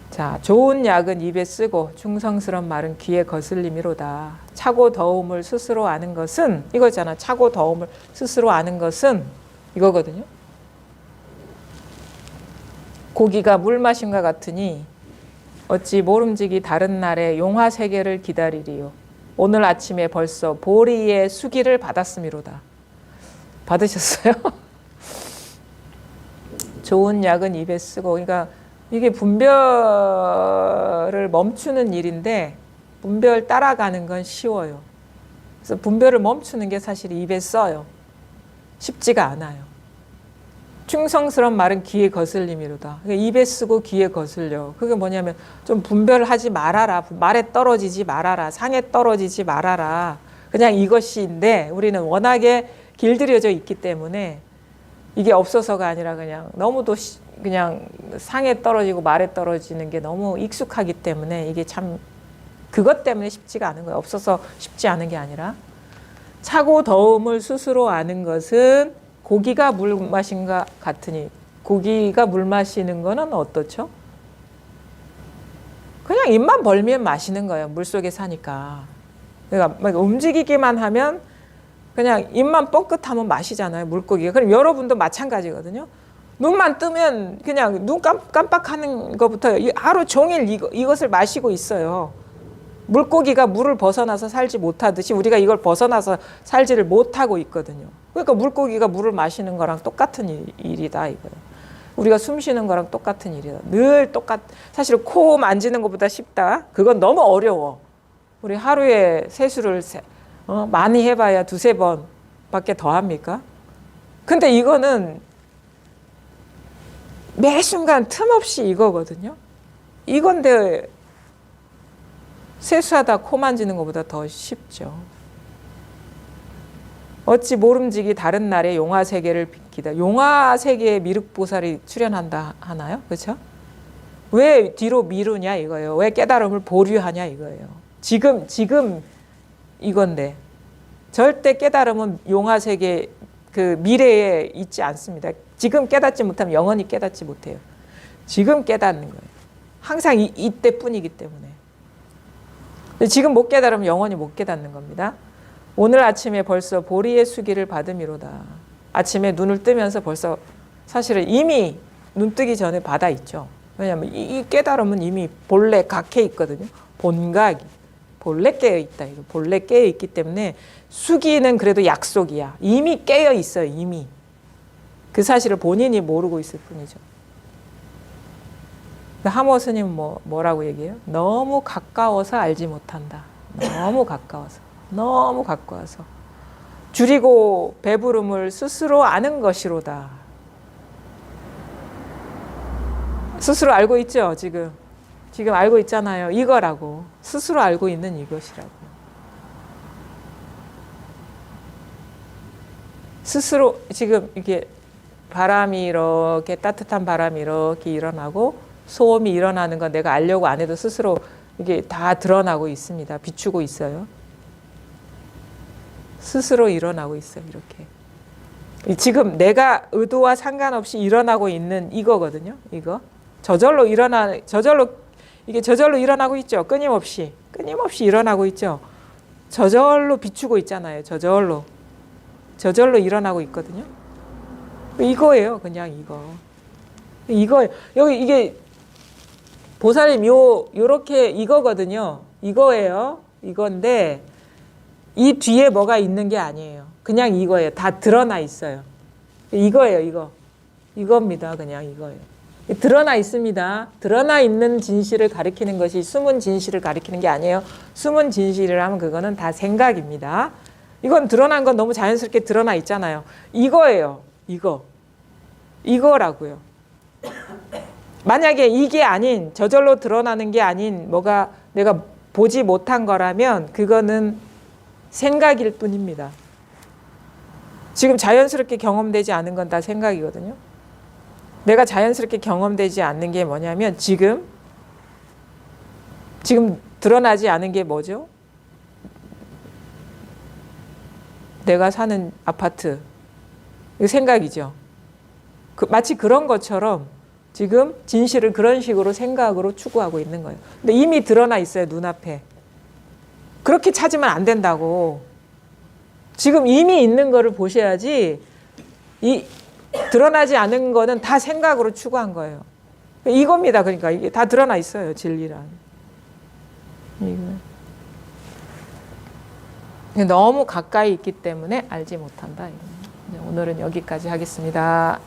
자, 좋은 약은 입에 쓰고 충성스러운 말은 귀에 거슬림이로다. 차고 더움을 스스로 아는 것은 이거잖아. 차고 더움을 스스로 아는 것은 이거거든요. 고기가 물 마심과 같으니 어찌 모름지기 다른 날에 용화 세계를 기다리리요. 오늘 아침에 벌써 보리의 수기를 받았음이로다. 받으셨어요? 좋은 약은 입에 쓰고, 그러니까 이게 분별을 멈추는 일인데 분별 따라가는 건 쉬워요. 그래서 분별을 멈추는 게 사실 입에 써요. 쉽지가 않아요. 충성스러운 말은 귀에 거슬림이로다. 그러니까 입에 쓰고 귀에 거슬려. 그게 뭐냐면 좀 분별하지 말아라. 말에 떨어지지 말아라. 상에 떨어지지 말아라. 그냥 이것인데 우리는 워낙에 길들여져 있기 때문에 이게 없어서가 아니라 그냥 너무도 그냥 상에 떨어지고 말에 떨어지는 게 너무 익숙하기 때문에 이게 참 그것 때문에 쉽지가 않은 거예요. 없어서 쉽지 않은 게 아니라. 차고 더움을 스스로 아는 것은 고기가 물 마신과 같으니, 고기가 물 마시는 거는 어떻죠? 그냥 입만 벌면 마시는 거예요. 물속에 사니까. 그러니까 막 움직이기만 하면 그냥 입만 뻥끗하면 마시잖아요. 물고기가. 그럼 여러분도 마찬가지거든요. 눈만 뜨면 그냥 눈 깜빡하는 것부터 하루 종일 이것을 마시고 있어요. 물고기가 물을 벗어나서 살지 못하듯이 우리가 이걸 벗어나서 살지를 못하고 있거든요. 그러니까 물고기가 물을 마시는 거랑 똑같은 일이다 이거예요. 우리가 숨 쉬는 거랑 똑같은 일이다. 늘 사실 코 만지는 것보다 쉽다. 그건 너무 어려워. 우리 하루에 세수를 많이 해봐야 2-3번 밖에 더 합니까? 근데 이거는 매 순간 틈없이 이거거든요. 이건데 세수하다 코 만지는 것보다 더 쉽죠. 어찌 모름지기 다른 날에 용화 세계를 기다. 용화 세계에 미륵보살이 출연한다 하나요? 그렇죠? 왜 뒤로 미루냐 이거예요. 왜 깨달음을 보류하냐 이거예요. 지금 이건데 절대 깨달음은 용화 세계 그 미래에 있지 않습니다. 지금 깨닫지 못하면 영원히 깨닫지 못해요. 지금 깨닫는 거예요. 항상 이때뿐이기 때문에. 지금 못 깨달으면 영원히 못 깨닫는 겁니다. 오늘 아침에 벌써 보리의 수기를 받음이로다. 아침에 눈을 뜨면서 벌써 사실은 이미 눈 뜨기 전에 받아 있죠. 왜냐하면 이 깨달음은 이미 본래 각해 있거든요. 본각이. 본래 깨어 있다. 이거 본래 깨어 있기 때문에 수기는 그래도 약속이야. 이미 깨어 있어요. 이미. 그 사실을 본인이 모르고 있을 뿐이죠. 하모 스님은 뭐라고 얘기해요? 너무 가까워서 알지 못한다. 너무 가까워서. 너무 가까워서. 줄이고 배부름을 스스로 아는 것이로다. 스스로 알고 있죠, 지금. 지금 알고 있잖아요. 이거라고. 스스로 알고 있는 이것이라고. 스스로 지금 이게 바람이 이렇게 따뜻한 바람이 이렇게 일어나고 소음이 일어나는 건 내가 알려고 안 해도 스스로 이게 다 드러나고 있습니다. 비추고 있어요. 스스로 일어나고 있어요. 이렇게. 지금 내가 의도와 상관없이 일어나고 있는 이거거든요. 이거. 이게 저절로 일어나고 있죠. 끊임없이 일어나고 있죠. 저절로 비추고 있잖아요. 저절로 일어나고 있거든요. 이거예요. 그냥 이거. 여기 이게 보살님 요렇게 이거거든요. 이거예요. 이건데 이 뒤에 뭐가 있는 게 아니에요. 그냥 이거예요. 다 드러나 있어요. 이거예요. 이겁니다. 그냥 이거예요. 드러나 있습니다. 드러나 있는 진실을 가리키는 것이 숨은 진실을 가리키는 게 아니에요. 숨은 진실을 하면 그거는 다 생각입니다. 이건 드러난 건 너무 자연스럽게 드러나 있잖아요. 이거예요. 이거라고요. 만약에 이게 아닌, 저절로 드러나는 게 아닌 뭐가 내가 보지 못한 거라면 그거는 생각일 뿐입니다. 지금 자연스럽게 경험되지 않은 건 다 생각이거든요. 내가 자연스럽게 경험되지 않는 게 뭐냐면 지금 드러나지 않은 게 뭐죠? 내가 사는 아파트. 이거 생각이죠. 마치 그런 것처럼 지금 진실을 그런 식으로 생각으로 추구하고 있는 거예요. 근데 이미 드러나 있어요, 눈앞에. 그렇게 찾으면 안 된다고. 지금 이미 있는 거를 보셔야지 이 드러나지 않은 거는 다 생각으로 추구한 거예요. 이겁니다. 그러니까 이게 다 드러나 있어요, 진리란. 너무 가까이 있기 때문에 알지 못한다. 오늘은 여기까지 하겠습니다.